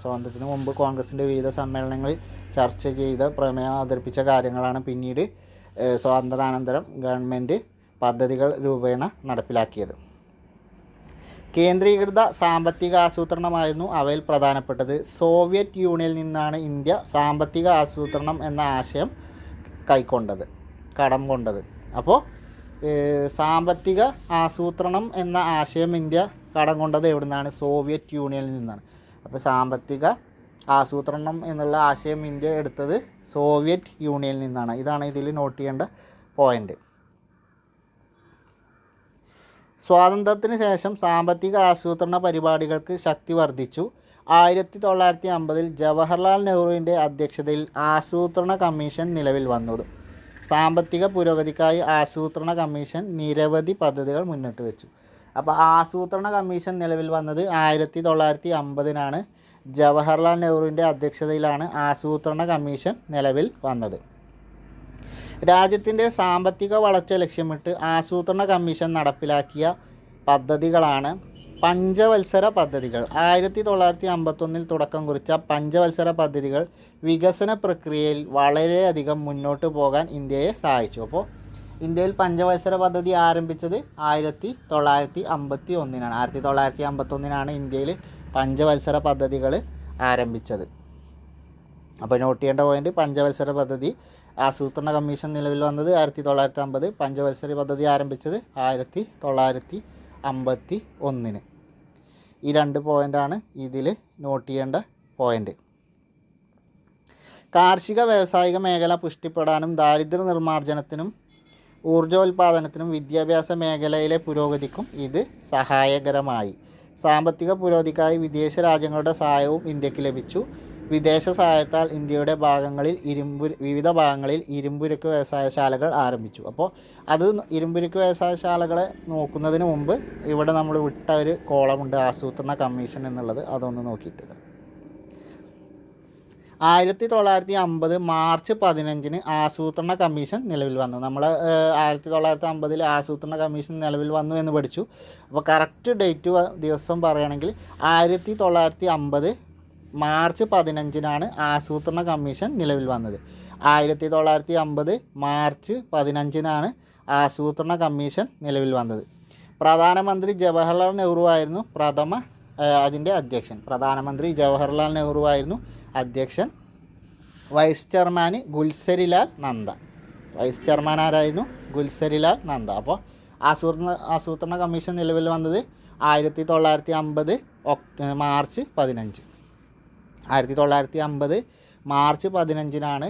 സ്വാതന്ത്ര്യത്തിന് മുമ്പ് കോൺഗ്രസിൻ്റെ വിവിധ സമ്മേളനങ്ങളിൽ ചർച്ച ചെയ്ത പ്രമേയം അവതരിപ്പിച്ച കാര്യങ്ങളാണ് പിന്നീട് സ്വാതന്ത്ര്യാനന്തരം ഗവൺമെൻറ് പദ്ധതികൾ രൂപേണ നടപ്പിലാക്കിയത്. കേന്ദ്രീകൃത സാമ്പത്തിക ആസൂത്രണമായിരുന്നു അവയിൽ പ്രധാനപ്പെട്ടത്. സോവിയറ്റ് യൂണിയനിൽ നിന്നാണ് ഇന്ത്യ സാമ്പത്തിക ആസൂത്രണം എന്ന ആശയം കടം കൊണ്ടത്. അപ്പോൾ സാമ്പത്തിക ആസൂത്രണം എന്ന ആശയം ഇന്ത്യ കടം കൊണ്ടത് എവിടെ നിന്നാണ്? സോവിയറ്റ് യൂണിയനിൽ നിന്നാണ്. അപ്പോൾ സാമ്പത്തിക ആസൂത്രണം എന്നുള്ള ആശയം ഇന്ത്യ എടുത്തത് സോവിയറ്റ് യൂണിയനിൽ നിന്നാണ്. ഇതാണ് ഇതിൽ നോട്ട് ചെയ്യേണ്ട പോയിൻ്റ്. സ്വാതന്ത്ര്യത്തിന് ശേഷം സാമ്പത്തിക ആസൂത്രണ പരിപാടികൾക്ക് ശക്തി വർദ്ധിച്ചു. 1950 ജവഹർലാൽ നെഹ്റുവിൻ്റെ അധ്യക്ഷതയിൽ ആസൂത്രണ കമ്മീഷൻ നിലവിൽ വന്നു. സാമ്പത്തിക പുരോഗതിക്കായി ആസൂത്രണ കമ്മീഷൻ നിരവധി പദ്ധതികൾ മുന്നോട്ട് വെച്ചു. അപ്പോൾ ആസൂത്രണ കമ്മീഷൻ നിലവിൽ വന്നത് 1950 ജവഹർലാൽ നെഹ്റുവിൻ്റെ അധ്യക്ഷതയിലാണ് ആസൂത്രണ കമ്മീഷൻ നിലവിൽ വന്നത്. രാജ്യത്തിൻ്റെ സാമ്പത്തിക വളർച്ച ലക്ഷ്യമിട്ട് ആസൂത്രണ കമ്മീഷൻ നടപ്പിലാക്കിയ പദ്ധതികളാണ് പഞ്ചവത്സര പദ്ധതികൾ. 1951 തുടക്കം കുറിച്ച പഞ്ചവത്സര പദ്ധതികൾ വികസന പ്രക്രിയയിൽ വളരെയധികം മുന്നോട്ട് പോകാൻ ഇന്ത്യയെ സഹായിച്ചു. അപ്പോൾ ഇന്ത്യയിൽ പഞ്ചവത്സര പദ്ധതി ആരംഭിച്ചത് 1951 1951 ഇന്ത്യയിൽ പഞ്ചവത്സര പദ്ധതികൾ ആരംഭിച്ചത്. അപ്പോൾ നോട്ട് ചെയ്യേണ്ട പോയിൻ്റ് പഞ്ചവത്സര പദ്ധതി. ആസൂത്രണ കമ്മീഷൻ നിലവിൽ വന്നത് 1950, പഞ്ചവത്സര പദ്ധതി ആരംഭിച്ചത് 1951. ഈ 2 പോയിൻ്റാണ് ഇതിൽ നോട്ട് ചെയ്യേണ്ട പോയിൻ്റ്. കാർഷിക വ്യാവസായിക മേഖല പുഷ്ടിപ്പെടാനും ദാരിദ്ര്യ നിർമ്മാർജ്ജനത്തിനും ഊർജ്ജോൽപാദനത്തിനും വിദ്യാഭ്യാസ മേഖലയിലെ പുരോഗതിക്കും ഇത് സഹായകരമായി. സാമ്പത്തിക പുരോഗതിക്കായി വിദേശ രാജ്യങ്ങളുടെ സഹായവും ഇന്ത്യക്ക് ലഭിച്ചു. വിദേശ സഹായത്താൽ ഇന്ത്യയുടെ വിവിധ ഭാഗങ്ങളിൽ ഇരുമ്പുരുക്ക് വ്യവസായശാലകൾ ആരംഭിച്ചു. അപ്പോൾ അത് ഇരുമ്പുരുക്ക് വ്യവസായശാലകളെ നോക്കുന്നതിന് മുമ്പ് ഇവിടെ നമ്മൾ വിട്ട ഒരു കോളമുണ്ട്, ആസൂത്രണ കമ്മീഷൻ എന്നുള്ളത്. അതൊന്ന് നോക്കിയിട്ട് 1950 മാർച്ച് 15 ആസൂത്രണ കമ്മീഷൻ നിലവിൽ വന്നു. നമ്മൾ 1950 ആസൂത്രണ കമ്മീഷൻ നിലവിൽ വന്നു എന്ന് പഠിച്ചു. അപ്പോൾ കറക്റ്റ് ഡേറ്റ് ദിവസം പറയുകയാണെങ്കിൽ 1950 മാർച്ച് 15 ആസൂത്രണ കമ്മീഷൻ നിലവിൽ വന്നത്. 1950 മാർച്ച് 15 ആസൂത്രണ കമ്മീഷൻ നിലവിൽ വന്നത്. പ്രധാനമന്ത്രി ജവഹർലാൽ നെഹ്റു ആയിരുന്നു അതിൻ്റെ അധ്യക്ഷൻ. പ്രധാനമന്ത്രി ജവഹർലാൽ നെഹ്റു ആയിരുന്നു അധ്യക്ഷൻ. Vice chairman Gulzarilal Nanda. Vice chairman ആരായിരുന്നു? ഗുൽസരിലാൽ നന്ദ. അപ്പോൾ ആസൂത്രണ കമ്മീഷൻ നിലവിൽ വന്നത് 1950 മാർച്ച് 15. 1950 മാർച്ച് 15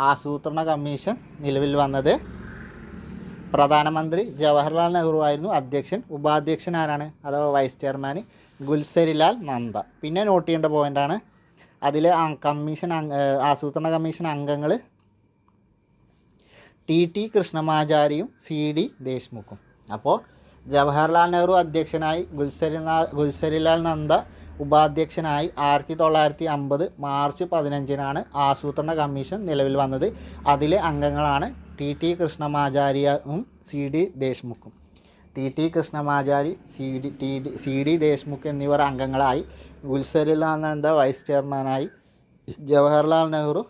ആസൂത്രണ കമ്മീഷൻ നിലവിൽ വന്നത്. പ്രധാനമന്ത്രി ജവഹർലാൽ നെഹ്റു ആയിരുന്നു അധ്യക്ഷൻ. ഉപാധ്യക്ഷൻ ആരാണ്? അഥവാ വൈസ് ചെയർമാൻ ഗുൽസരിലാൽ നന്ദ. പിന്നെ നോട്ട് ചെയ്യേണ്ട പോയിൻ്റാണ് അതിലെ ആസൂത്രണ കമ്മീഷൻ അംഗങ്ങൾ ടി കൃഷ്ണമാചാരിയും CD ദേശ്മുഖും. അപ്പോൾ ജവഹർലാൽ നെഹ്റു അധ്യക്ഷനായി, ഗുൽസരിലാൽ നന്ദ ഉപാധ്യക്ഷനായി 1950 മാർച്ച് 15 ആസൂത്രണ കമ്മീഷൻ നിലവിൽ വന്നത്. അതിലെ അംഗങ്ങളാണ് ടി കൃഷ്ണമാചാരിയും CD ദേശ്മുഖും. ടി കൃഷ്ണമാചാരി, CD ദേശ്മുഖ് എന്നിവർ അംഗങ്ങളായി. ഗുൽസരിലാൽ നന്ദ വൈസ് ചെയർമാനായി, ജവഹർലാൽ നെഹ്റു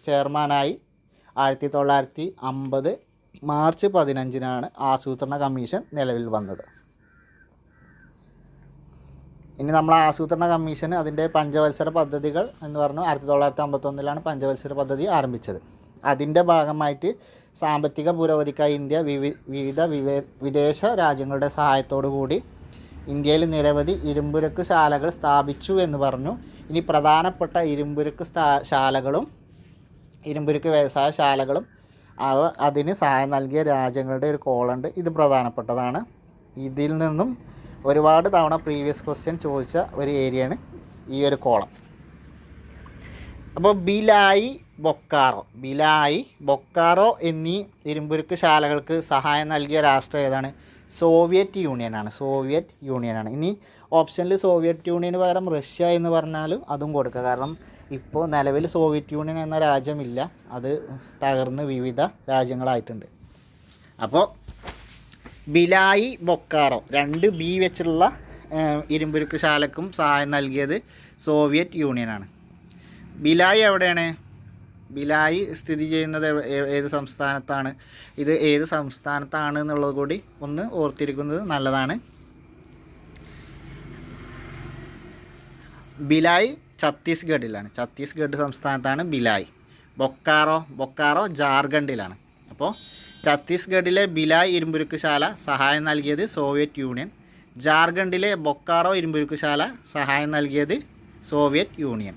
ചെയർമാനായി. 1950 മാർച്ച് 15 ആസൂത്രണ കമ്മീഷൻ നിലവിൽ വന്നത്. ഇനി നമ്മൾ ആസൂത്രണ കമ്മീഷൻ അതിൻ്റെ പഞ്ചവത്സര പദ്ധതികൾ എന്ന് പറഞ്ഞു. 1951 പഞ്ചവത്സര പദ്ധതി ആരംഭിച്ചത്. അതിൻ്റെ ഭാഗമായിട്ട് സാമ്പത്തിക പുരോഗതിക്കായി ഇന്ത്യ വിവിധ വിദേശ രാജ്യങ്ങളുടെ സഹായത്തോടു കൂടി ഇന്ത്യയിൽ നിരവധി ഇരുമ്പുരുക്ക് ശാലകൾ സ്ഥാപിച്ചു എന്ന് പറഞ്ഞു. ഇനി പ്രധാനപ്പെട്ട ഇരുമ്പുരുക്ക് ശാലകളും ഇരുമ്പുരുക്ക് വ്യവസായശാലകളും അതിന് സഹായം നൽകിയ രാജ്യങ്ങളുടെ ഒരു കോളുണ്ട്. ഇത് പ്രധാനപ്പെട്ടതാണ്. ഇതിൽ നിന്നും ഒരുപാട് തവണ പ്രീവിയസ് ക്വസ്റ്റ്യൻ ചോദിച്ച ഒരു ഏരിയയാണ് ഈ ഒരു കോളം. അപ്പോൾ ഭിലായ്, ബൊക്കാറോ എന്നീ ഇരുമ്പുരുക്ക് ശാലകൾക്ക് സഹായം നൽകിയ രാഷ്ട്രം ഏതാണ്? സോവിയറ്റ് യൂണിയനാണ്. ഇനി ഓപ്ഷനിൽ സോവിയറ്റ് യൂണിയന് പകരം റഷ്യ എന്ന് പറഞ്ഞാലും അതും കൊടുക്കുക. കാരണം ഇപ്പോൾ നിലവിൽ സോവിയറ്റ് യൂണിയൻ എന്ന രാജ്യമില്ല, അത് തകർന്ന് വിവിധ രാജ്യങ്ങളായിട്ടുണ്ട്. അപ്പോൾ ഭിലായ്, ബൊക്കാറോ 2 ബി വെച്ചുള്ള ഇരുമ്പുരുക്ക് ശാലക്കും സഹായം നൽകിയത് സോവിയറ്റ് യൂണിയനാണ്. ഭിലായ് എവിടെയാണ്? ഭിലായ് സ്ഥിതി ചെയ്യുന്നത് ഏത് സംസ്ഥാനത്താണ്? ഇത് ഏത് സംസ്ഥാനത്താണ് എന്നുള്ളത് കൂടി ഒന്ന് ഓർത്തിരിക്കുന്നത് നല്ലതാണ്. ഭിലായ് ഛത്തീസ്ഗഡിലാണ്. ഛത്തീസ്ഗഡ് സംസ്ഥാനത്താണ് ഭിലായ്. ബൊക്കാറോ ജാർഖണ്ഡിലാണ്. അപ്പോൾ ഛത്തീസ്ഗഡിലെ ഭിലായ് ഇരുമ്പുരുക്ക് ശാല സഹായം നൽകിയത് സോവിയറ്റ് യൂണിയൻ. ജാർഖണ്ഡിലെ ബൊക്കാറോ ഇരുമ്പുരുക്ക് ശാല സഹായം നൽകിയത് സോവിയറ്റ് യൂണിയൻ.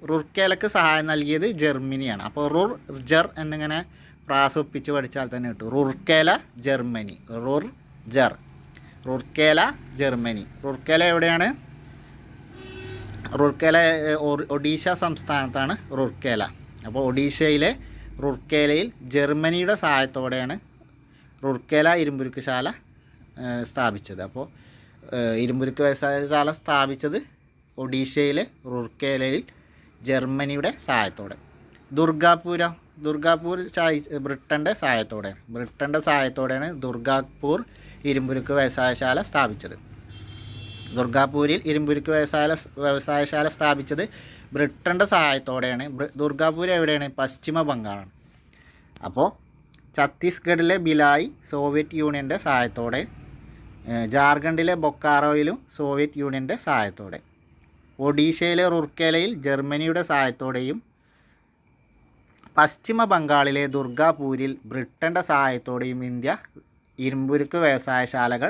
റുർക്കേലക്ക് സഹായം നൽകിയത് ജർമ്മനിയാണ്. അപ്പോൾ ജർ എന്നിങ്ങനെ പ്രാസൊപ്പിച്ച് പഠിച്ചാൽ തന്നെ കിട്ടും. റുർക്കേല ജർമ്മനി. റുർക്കേല എവിടെയാണ്? റുർക്കേല ഒഡീഷ സംസ്ഥാനത്താണ് റുർക്കേല. അപ്പോൾ ഒഡീഷയിലെ റുർക്കേലയിൽ ജർമ്മനിയുടെ സഹായത്തോടെയാണ് റുർക്കേല ഇരുമ്പുരുക്ക് ശാല സ്ഥാപിച്ചത്. അപ്പോൾ ഇരുമ്പുരുക്ക് വ്യവസായശാല സ്ഥാപിച്ചത് ഒഡീഷയിലെ റുർക്കേലയിൽ ജർമ്മനിയുടെ സഹായത്തോടെ. ദുർഗാപൂർ ബ്രിട്ടൻ്റെ സഹായത്തോടെയാണ് ദുർഗാപൂർ ഇരുമ്പുരുക്ക് വ്യവസായശാല സ്ഥാപിച്ചത്. ദുർഗാപൂരിൽ ഇരുമ്പുരുക്ക് വ്യവസായശാല സ്ഥാപിച്ചത് ബ്രിട്ടൻ്റെ സഹായത്തോടെയാണ്. ദുർഗാപൂർ എവിടെയാണ്? പശ്ചിമ ബംഗാളാണ്. അപ്പോൾ ഛത്തീസ്ഗഡിലെ ഭിലായ് സോവിയറ്റ് യൂണിയൻ്റെ സഹായത്തോടെ, ജാർഖണ്ഡിലെ ബൊക്കാറോയിലും സോവിയറ്റ് യൂണിയൻ്റെ സഹായത്തോടെ, ഒഡീഷയിലെ റുർക്കേലയിൽ ജർമ്മനിയുടെ സഹായത്തോടെയും പശ്ചിമ ബംഗാളിലെ ദുർഗാപൂരിൽ ബ്രിട്ടൻ്റെ സഹായത്തോടെയും ഇന്ത്യ ഇരുമ്പുരുക്ക് വ്യവസായശാലകൾ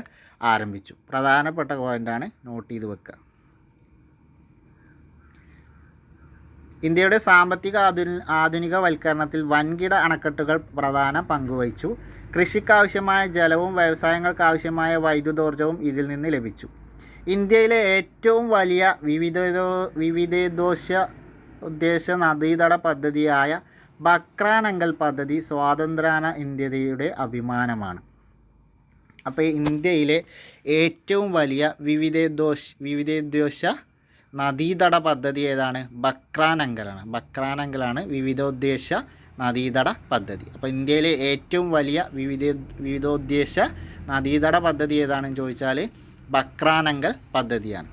ആരംഭിച്ചു. പ്രധാനപ്പെട്ട പോയിൻ്റാണ്, നോട്ട് ചെയ്ത് വെക്കുക. ഇന്ത്യയുടെ സാമ്പത്തിക ആധുനികവൽക്കരണത്തിൽ വൻകിട അണക്കെട്ടുകൾ പ്രധാന പങ്കുവഹിച്ചു. കൃഷിക്കാവശ്യമായ ജലവും വ്യവസായങ്ങൾക്കാവശ്യമായ വൈദ്യുതോർജ്ജവും ഇതിൽ നിന്ന് ലഭിച്ചു. ഇന്ത്യയിലെ ഏറ്റവും വലിയ വിവിധോദ്ദേശ നദീതട പദ്ധതിയായ ബക്രാനങ്കൽ പദ്ധതി സ്വാതന്ത്ര്യാന ഇന്ത്യയുടെ അഭിമാനമാണ്. അപ്പോൾ ഇന്ത്യയിലെ ഏറ്റവും വലിയ വിവിധോദ്ദേശ നദീതട പദ്ധതി ഏതാണ്? ബക്രാനങ്കലാണ് വിവിധോദ്ദേശ നദീതട പദ്ധതി. അപ്പോൾ ഇന്ത്യയിലെ ഏറ്റവും വലിയ വിവിധോദ്ദേശ നദീതട പദ്ധതി ഏതാണെന്ന് ചോദിച്ചാൽ ബക്രാനങ്കൽ പദ്ധതിയാണ്.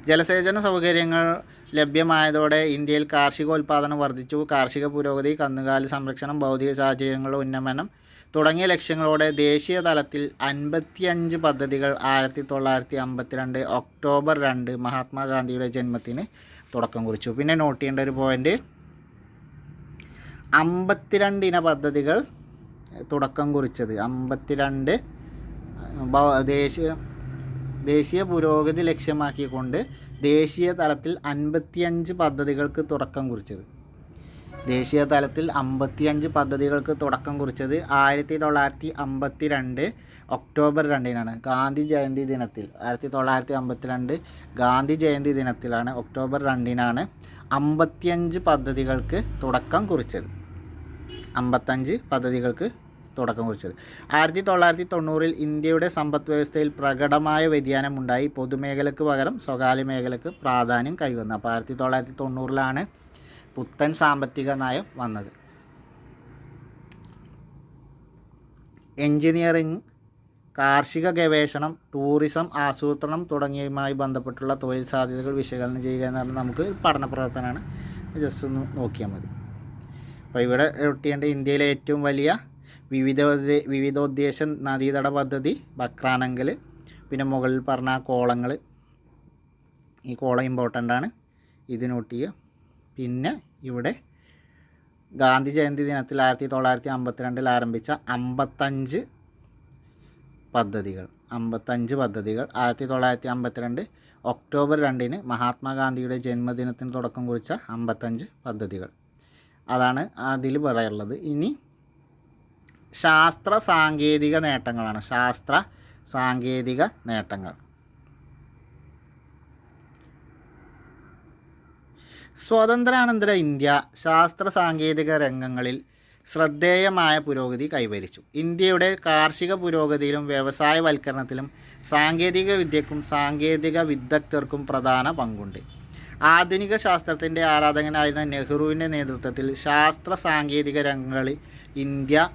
ജലസേചന സൗകര്യങ്ങൾ ലഭ്യമായതോടെ ഇന്ത്യയിൽ കാർഷികോൽപാദനം വർദ്ധിച്ചു. കാർഷിക പുരോഗതി, കന്നുകാലി സംരക്ഷണം, ഭൗതിക സാഹചര്യങ്ങളുടെ ഉന്നമനം തുടങ്ങിയ ലക്ഷ്യങ്ങളോടെ ദേശീയ തലത്തിൽ 55 പദ്ധതികൾ 1952 ഒക്ടോബർ 2 മഹാത്മാഗാന്ധിയുടെ ജന്മത്തിന് തുടക്കം കുറിച്ചു. പിന്നെ നോട്ട് ചെയ്യേണ്ട ഒരു പോയിൻ്റ്, 52 ഇന പദ്ധതികൾ തുടക്കം കുറിച്ചത്. 52 ദേശീയ പുരോഗതി ലക്ഷ്യമാക്കിക്കൊണ്ട് ദേശീയ തലത്തിൽ 55 പദ്ധതികൾക്ക് തുടക്കം കുറിച്ചത്. ദേശീയ തലത്തിൽ 55 പദ്ധതികൾക്ക് തുടക്കം കുറിച്ചത് 1952 ഒക്ടോബർ 2 ഗാന്ധി ജയന്തി ദിനത്തിൽ. 1952 ഗാന്ധി ജയന്തി ദിനത്തിലാണ്, ഒക്ടോബർ 2 55 പദ്ധതികൾക്ക് തുടക്കം കുറിച്ചത്. 55 പദ്ധതികൾക്ക് തുടക്കം കുറിച്ചത്. 1990 ഇന്ത്യയുടെ സമ്പദ് വ്യവസ്ഥയിൽ പ്രകടമായ വ്യതിയാനമുണ്ടായി. പൊതുമേഖലയ്ക്ക് പകരം സ്വകാര്യ മേഖലയ്ക്ക് പ്രാധാന്യം കൈവന്നു. അപ്പോൾ 1990 പുത്തൻ സാമ്പത്തിക നയം വന്നത്. എൻജിനീയറിംഗ്, കാർഷിക ഗവേഷണം, ടൂറിസം, ആസൂത്രണം തുടങ്ങിയവയുമായി ബന്ധപ്പെട്ടുള്ള തൊഴിൽ സാധ്യതകൾ വിശകലനം ചെയ്യുക എന്ന് പറഞ്ഞാൽ നമുക്ക് പഠന പ്രവർത്തനമാണ്. ജസ്റ്റ് ഒന്ന് നോക്കിയാൽ മതി. അപ്പോൾ ഇവിടെ ഒട്ടിയേണ്ട ഇന്ത്യയിലെ ഏറ്റവും വലിയ വിവിധോദ്ദേശ നദീതട പദ്ധതി ബക്രാനങ്കൽ. പിന്നെ മുകളിൽ പറഞ്ഞ കോളങ്ങൾ, ഈ കോളം ഇമ്പോർട്ടൻ്റ് ആണ്, ഇത് നോട്ട് ചെയ്യുക. പിന്നെ ഇവിടെ ഗാന്ധി ജയന്തി ദിനത്തിൽ 1952 ആരംഭിച്ച 55 പദ്ധതികൾ 1952 ഒക്ടോബർ 2 മഹാത്മാഗാന്ധിയുടെ ജന്മദിനത്തിന് തുടക്കം കുറിച്ച 55 പദ്ധതികൾ. അതാണ് അതിൽ പറയാനുള്ളത്. ഇനി ശാസ്ത്ര സാങ്കേതിക നേട്ടങ്ങളാണ്. ശാസ്ത്ര സാങ്കേതിക നേട്ടങ്ങൾ. സ്വാതന്ത്ര്യാനന്തര ഇന്ത്യ ശാസ്ത്ര സാങ്കേതിക രംഗങ്ങളിൽ ശ്രദ്ധേയമായ പുരോഗതി കൈവരിച്ചു. ഇന്ത്യയുടെ കാർഷിക പുരോഗതിയിലും വ്യവസായവൽക്കരണത്തിലും സാങ്കേതിക വിദ്യക്കും സാങ്കേതിക വിദഗ്ധർക്കും പ്രധാന പങ്കുണ്ട്. ആധുനിക ശാസ്ത്രത്തിൻ്റെ ആരാധകനായിരുന്ന നെഹ്റുവിൻ്റെ നേതൃത്വത്തിൽ ശാസ്ത്ര സാങ്കേതിക രംഗങ്ങളിൽ ഇന്ത്യ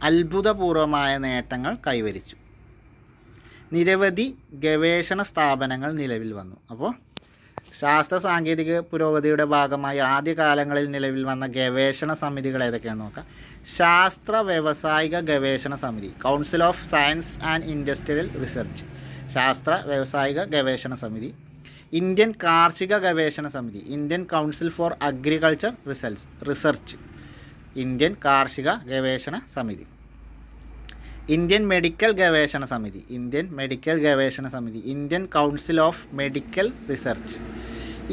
അത്ഭുതപൂർവമായ നേട്ടങ്ങൾ കൈവരിച്ചു. നിരവധി ഗവേഷണ സ്ഥാപനങ്ങൾ നിലവിൽ വന്നു. അപ്പോൾ ശാസ്ത്ര സാങ്കേതിക പുരോഗതിയുടെ ഭാഗമായി ആദ്യകാലങ്ങളിൽ നിലവിൽ വന്ന ഗവേഷണ സമിതികൾ ഏതൊക്കെയാണെന്ന് നോക്കാം. ശാസ്ത്ര വ്യാവസായിക ഗവേഷണ സമിതി, council of science and industrial research, ശാസ്ത്ര വ്യാവസായിക ഗവേഷണ സമിതി. ഇന്ത്യൻ കാർഷിക ഗവേഷണ സമിതി, Indian council four agriculture research, Indian കാർഷിക ഗവേഷണ സമിതി. ഇന്ത്യൻ മെഡിക്കൽ ഗവേഷണ സമിതി, ഇന്ത്യൻ മെഡിക്കൽ ഗവേഷണ സമിതി, Indian council of medical research.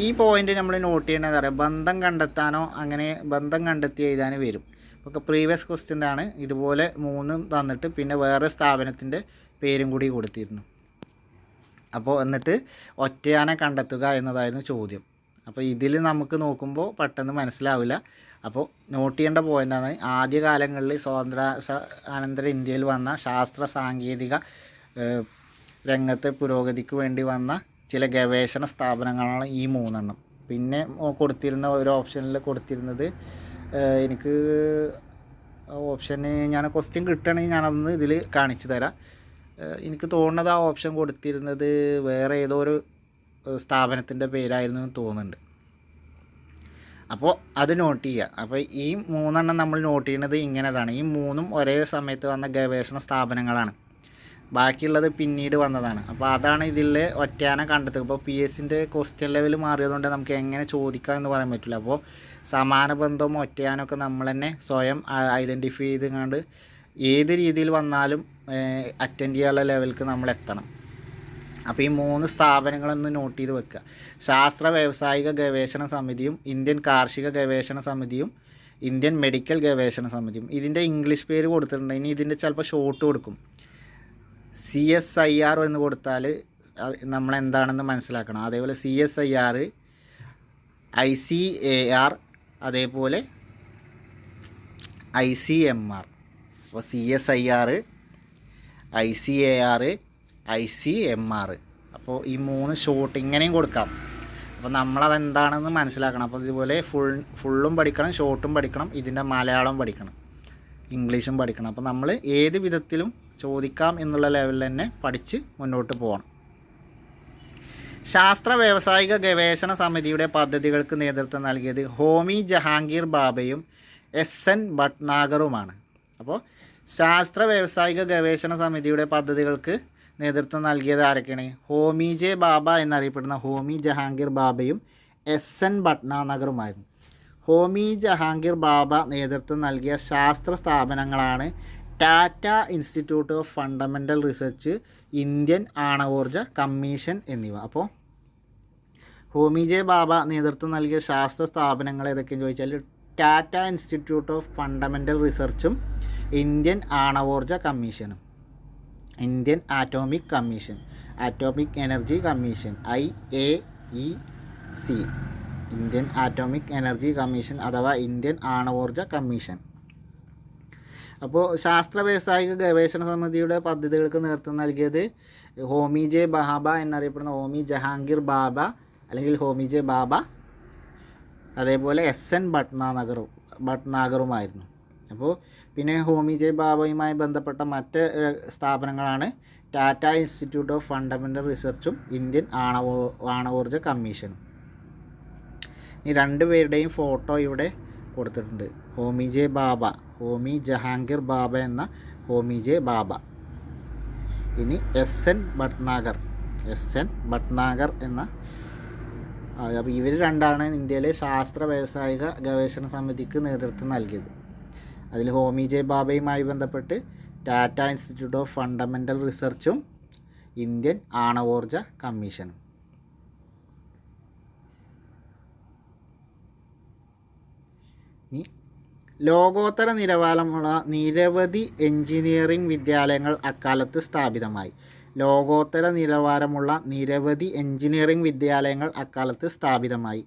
ഈ പോയിൻ്റ് നമ്മൾ നോട്ട് ചെയ്യേണ്ടത് അറിയാം, ബന്ധം കണ്ടെത്താനോ അങ്ങനെ ബന്ധം കണ്ടെത്തി എഴുതാൻ വരും. ഇപ്പോൾ പ്രീവിയസ് ക്വസ്റ്റ്യനാണ് ഇതുപോലെ 3 തന്നിട്ട് പിന്നെ വേറെ സ്ഥാപനത്തിൻ്റെ പേരും കൂടി കൊടുത്തിരുന്നു. അപ്പോൾ എന്നിട്ട് ഒറ്റയാനെ കണ്ടെത്തുക എന്നതായിരുന്നു ചോദ്യം. അപ്പോൾ ഇതിൽ നമുക്ക് നോക്കുമ്പോൾ പെട്ടെന്ന് മനസ്സിലാവില്ല. അപ്പോൾ നോട്ട് ചെയ്യേണ്ട പോയിൻ്റാണ് ആദ്യകാലങ്ങളിൽ അനന്തര ഇന്ത്യയിൽ വന്ന ശാസ്ത്ര സാങ്കേതിക രംഗത്തെ പുരോഗതിക്ക് വേണ്ടി വന്ന ചില ഗവേഷണ സ്ഥാപനങ്ങളാണ് ഈ 3 പിന്നെ കൊടുത്തിരുന്ന ഒരു ഓപ്ഷനിൽ കൊടുത്തിരുന്നത് എനിക്ക് ഓപ്ഷന് ഞാൻ ക്വസ്റ്റ്യൻ കിട്ടുകയാണെങ്കിൽ ഞാനതൊന്ന് ഇതിൽ കാണിച്ചു തരാം. എനിക്ക് തോന്നുന്നത് ആ ഓപ്ഷൻ കൊടുത്തിരുന്നത് വേറെ ഏതോ ഒരു സ്ഥാപനത്തിൻ്റെ പേരായിരുന്നു എന്ന് തോന്നുന്നുണ്ട്. അപ്പോൾ അത് നോട്ട് ചെയ്യുക. അപ്പോൾ ഈ 3 നമ്മൾ നോട്ട് ചെയ്യുന്നത് ഇങ്ങനെതാണ്. ഈ 3 ഒരേ സമയത്ത് വന്ന ഗവേഷണ സ്ഥാപനങ്ങളാണ്. ബാക്കിയുള്ളത് പിന്നീട് വന്നതാണ്. അപ്പോൾ അതാണ് ഇതിൽ ഒറ്റയാനെ കണ്ടെത്തുക. ഇപ്പോൾ PSCൻ്റെ ക്വസ്റ്റ്യൻ ലെവൽ മാറിയതുകൊണ്ട് നമുക്ക് എങ്ങനെ ചോദിക്കാം എന്ന് പറയാൻ പറ്റില്ല. അപ്പോൾ സമാന ബന്ധവും ഒറ്റയാനൊക്കെ നമ്മൾ തന്നെ സ്വയം ഐഡൻറ്റിഫൈ ചെയ്തുകൊണ്ട് ഏത് രീതിയിൽ വന്നാലും അറ്റൻഡ് ചെയ്യാനുള്ള ലെവലിലേക്ക് നമ്മൾ എത്തണം. അപ്പോൾ ഈ 3 സ്ഥാപനങ്ങളൊന്ന് നോട്ട് ചെയ്ത് വെക്കുക. ശാസ്ത്ര വ്യാവസായിക ഗവേഷണ സമിതിയും ഇന്ത്യൻ കാർഷിക ഗവേഷണ സമിതിയും ഇന്ത്യൻ മെഡിക്കൽ ഗവേഷണ സമിതിയും. ഇതിൻ്റെ ഇംഗ്ലീഷ് പേര് കൊടുത്തിട്ടുണ്ട്. ഇനി ഇതിൻ്റെ ചിലപ്പോൾ ഷോർട്ട് കൊടുക്കും. CSIR എന്ന് കൊടുത്താൽ നമ്മളെന്താണെന്ന് മനസ്സിലാക്കണം. അതേപോലെ CSIR, ICAR, അതേപോലെ ICMR. അപ്പോൾ CSIR, ICAR, ICMR. അപ്പോൾ ഈ 3 ഷോർട്ട് ഇങ്ങനെയും കൊടുക്കാം. അപ്പോൾ നമ്മളതെന്താണെന്ന് മനസ്സിലാക്കണം. അപ്പോൾ ഇതുപോലെ ഫുള്ളും പഠിക്കണം, ഷോർട്ടും പഠിക്കണം, ഇതിൻ്റെ മലയാളം പഠിക്കണം, ഇംഗ്ലീഷും പഠിക്കണം. അപ്പോൾ നമ്മൾ ഏത് വിധത്തിലും ചോദിക്കാം എന്നുള്ള ലെവലിൽ തന്നെ പഠിച്ച് മുന്നോട്ട് പോകണം. ശാസ്ത്ര വ്യാവസായിക ഗവേഷണ സമിതിയുടെ പദ്ധതികൾക്ക് നേതൃത്വം നൽകിയത് ഹോമി ജഹാംഗീർ ബാബയും SN ഭട്നാഗറുമാണ്. അപ്പോൾ ശാസ്ത്ര വ്യാവസായിക ഗവേഷണ സമിതിയുടെ പദ്ധതികൾക്ക് നേതൃത്വം നൽകിയത് ആരൊക്കെയാണ്? ഹോമി ജെ ബാബ എന്നറിയപ്പെടുന്ന ഹോമി ജഹാംഗീർ ബാബയും SN ഭട്നാഗറുമായിരുന്നു. ഹോമി ജഹാംഗീർ ബാബ നേതൃത്വം നൽകിയ ശാസ്ത്ര സ്ഥാപനങ്ങളാണ് Tata institute of fundamental research, Indian ആണവോർജ കമ്മീഷൻ എന്നിവ. അപ്പോൾ ഹോമി ജെ ബാബ നേതൃത്വം നൽകിയ ശാസ്ത്ര സ്ഥാപനങ്ങൾ ഏതൊക്കെയെന്ന് ചോദിച്ചാൽ ടാറ്റ ഇൻസ്റ്റിറ്റ്യൂട്ട് ഓഫ് ഫണ്ടമെൻ്റൽ റിസർച്ചും ഇന്ത്യൻ ആണവോർജ കമ്മീഷനും, Indian atomic commission, atomic energy commission, IAEC, Indian atomic energy commission അഥവാ ഇന്ത്യൻ ആണവോർജ കമ്മീഷൻ. അപ്പോൾ ശാസ്ത്ര വ്യാവസായിക ഗവേഷണ സമിതിയുടെ പദ്ധതികൾക്ക് നേതൃത്വം നൽകിയത് ഹോമി ജെ ബാബ എന്നറിയപ്പെടുന്ന ഹോമി ജഹാംഗീർ ബാബ അല്ലെങ്കിൽ ഹോമി ജെ ബാബ, അതേപോലെ SN ഭട്നാഗറുമായിരുന്നു. അപ്പോൾ പിന്നെ ഹോമി ജെ ബാബയുമായി ബന്ധപ്പെട്ട മറ്റ് സ്ഥാപനങ്ങളാണ് ടാറ്റ ഇൻസ്റ്റിറ്റ്യൂട്ട് ഓഫ് ഫണ്ടമെൻ്റൽ റിസർച്ചും ഇന്ത്യൻ ആണവോർജ കമ്മീഷനും. ഈ 2 പേരുടെയും ഫോട്ടോ ഇവിടെ കൊടുത്തിട്ടുണ്ട്. ഹോമി ജെ ബാബ, ഹോമി ജഹാംഗീർ ബാബ എന്ന ഹോമി ജെ ബാബ. ഇനി SN ഭട്നാഗർ എന്ന, അപ്പോൾ ഇവർ 2 ഇന്ത്യയിലെ ശാസ്ത്ര വ്യാവസായിക ഗവേഷണ സമിതിക്ക് നേതൃത്വം നൽകിയത്. അതിൽ ഹോമി ജെ ബാബയുമായി ബന്ധപ്പെട്ട് ടാറ്റ ഇൻസ്റ്റിറ്റ്യൂട്ട് ഓഫ് ഫണ്ടമെൻ്റൽ റിസർച്ചും ഇന്ത്യൻ ആണവോർജ കമ്മീഷനും. ലോകോത്തര നിലവാരമുള്ള നിരവധി എഞ്ചിനീയറിംഗ് വിദ്യാലയങ്ങൾ അക്കാലത്ത് സ്ഥാപിതമായി. ലോകോത്തര നിലവാരമുള്ള നിരവധി എഞ്ചിനീയറിംഗ് വിദ്യാലയങ്ങൾ അക്കാലത്ത് സ്ഥാപിതമായി.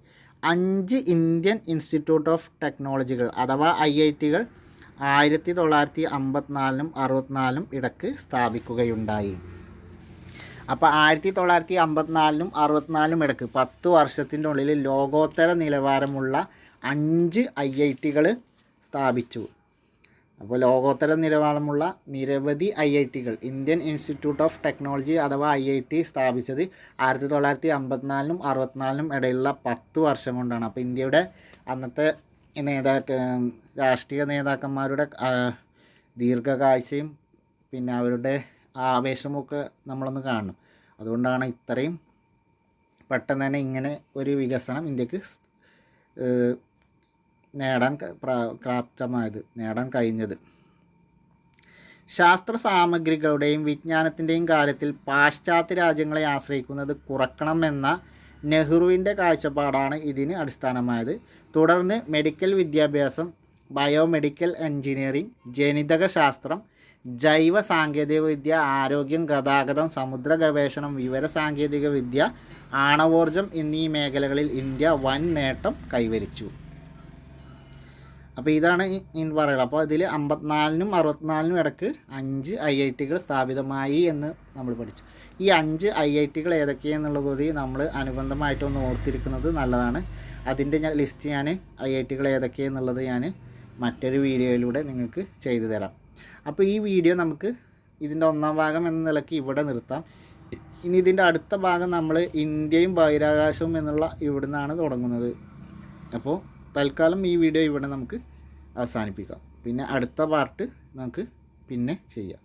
5 ഇന്ത്യൻ ഇൻസ്റ്റിറ്റ്യൂട്ട് ഓഫ് ടെക്നോളജികൾ അഥവാ IITകൾ 1954 64 ഇടയ്ക്ക് സ്ഥാപിക്കുകയുണ്ടായി. അപ്പോൾ 1954 64 ഇടയ്ക്ക് 10 വർഷത്തിൻ്റെ ഉള്ളിൽ ലോകോത്തര നിലവാരമുള്ള 5 IITകൾ സ്ഥാപിച്ചു. അപ്പോൾ ലോകോത്തര നിലവാരമുള്ള നിരവധി IITകൾ ഇന്ത്യൻ ഇൻസ്റ്റിറ്റ്യൂട്ട് ഓഫ് ടെക്നോളജി അഥവാ IIT സ്ഥാപിച്ചത് 1954 64 ഇടയിലുള്ള 10 വർഷം കൊണ്ടാണ്. അപ്പോൾ ഇന്ത്യയുടെ അന്നത്തെ രാഷ്ട്രീയ നേതാക്കന്മാരുടെ ദീർഘകാഴ്ചയും പിന്നെ അവരുടെ ആവേശമൊക്കെ നമ്മളൊന്ന് കാണണം. അതുകൊണ്ടാണ് ഇത്രയും പെട്ടെന്ന് തന്നെ ഇങ്ങനെ ഒരു വികസനം ഇന്ത്യക്ക് നേടാൻ കഴിഞ്ഞത്. ശാസ്ത്ര സാമഗ്രികളുടെയും വിജ്ഞാനത്തിൻ്റെയും കാര്യത്തിൽ പാശ്ചാത്യ രാജ്യങ്ങളെ ആശ്രയിക്കുന്നത് കുറക്കണമെന്ന നെഹ്റുവിൻ്റെ കാഴ്ചപ്പാടാണ് ഇതിന് അടിസ്ഥാനമായത്. തുടർന്ന് മെഡിക്കൽ വിദ്യാഭ്യാസം, ബയോമെഡിക്കൽ എഞ്ചിനീയറിംഗ്, ജനിതക ശാസ്ത്രം, ജൈവ സാങ്കേതികവിദ്യ, ആരോഗ്യം, ഗതാഗതം, സമുദ്ര ഗവേഷണം, വിവര സാങ്കേതിക വിദ്യ, ആണവോർജം എന്നീ മേഖലകളിൽ ഇന്ത്യ വൻ നേട്ടം കൈവരിച്ചു. അപ്പോൾ ഇതാണ് ഇനി പറയുന്നത്. അപ്പോൾ അതിൽ 54 64 ഇടയ്ക്ക് 5 IITകൾ സ്ഥാപിതമായി എന്ന് നമ്മൾ പഠിച്ചു. ഈ 5 IITകൾ ഏതൊക്കെയാണെന്നുള്ളത് നമ്മൾ അനുബന്ധമായിട്ടൊന്ന് ഓർത്തിരിക്കുന്നത് നല്ലതാണ്. അതിൻ്റെ ലിസ്റ്റ് ഞാൻ IITകൾ ഏതൊക്കെയാണെന്നുള്ളത് ഞാൻ മറ്റൊരു വീഡിയോയിലൂടെ നിങ്ങൾക്ക് ചെയ്തു തരാം. അപ്പോൾ ഈ വീഡിയോ നമുക്ക് ഇതിൻ്റെ 1ാം ഭാഗം എന്ന നിലയ്ക്ക് ഇവിടെ നിർത്താം. ഇനി ഇതിൻ്റെ അടുത്ത ഭാഗം നമ്മൾ ഇന്ത്യയും ബഹിരാകാശവും എന്നുള്ള ഇവിടെ നിന്നാണ് തുടങ്ങുന്നത്. അപ്പോൾ തൽക്കാലം ഈ വീഡിയോ ഇവിടെ നമുക്ക് അവസാനിപ്പിക്കാം. പിന്നെ അടുത്ത പാർട്ട് നമുക്ക് പിന്നെ ചെയ്യാം.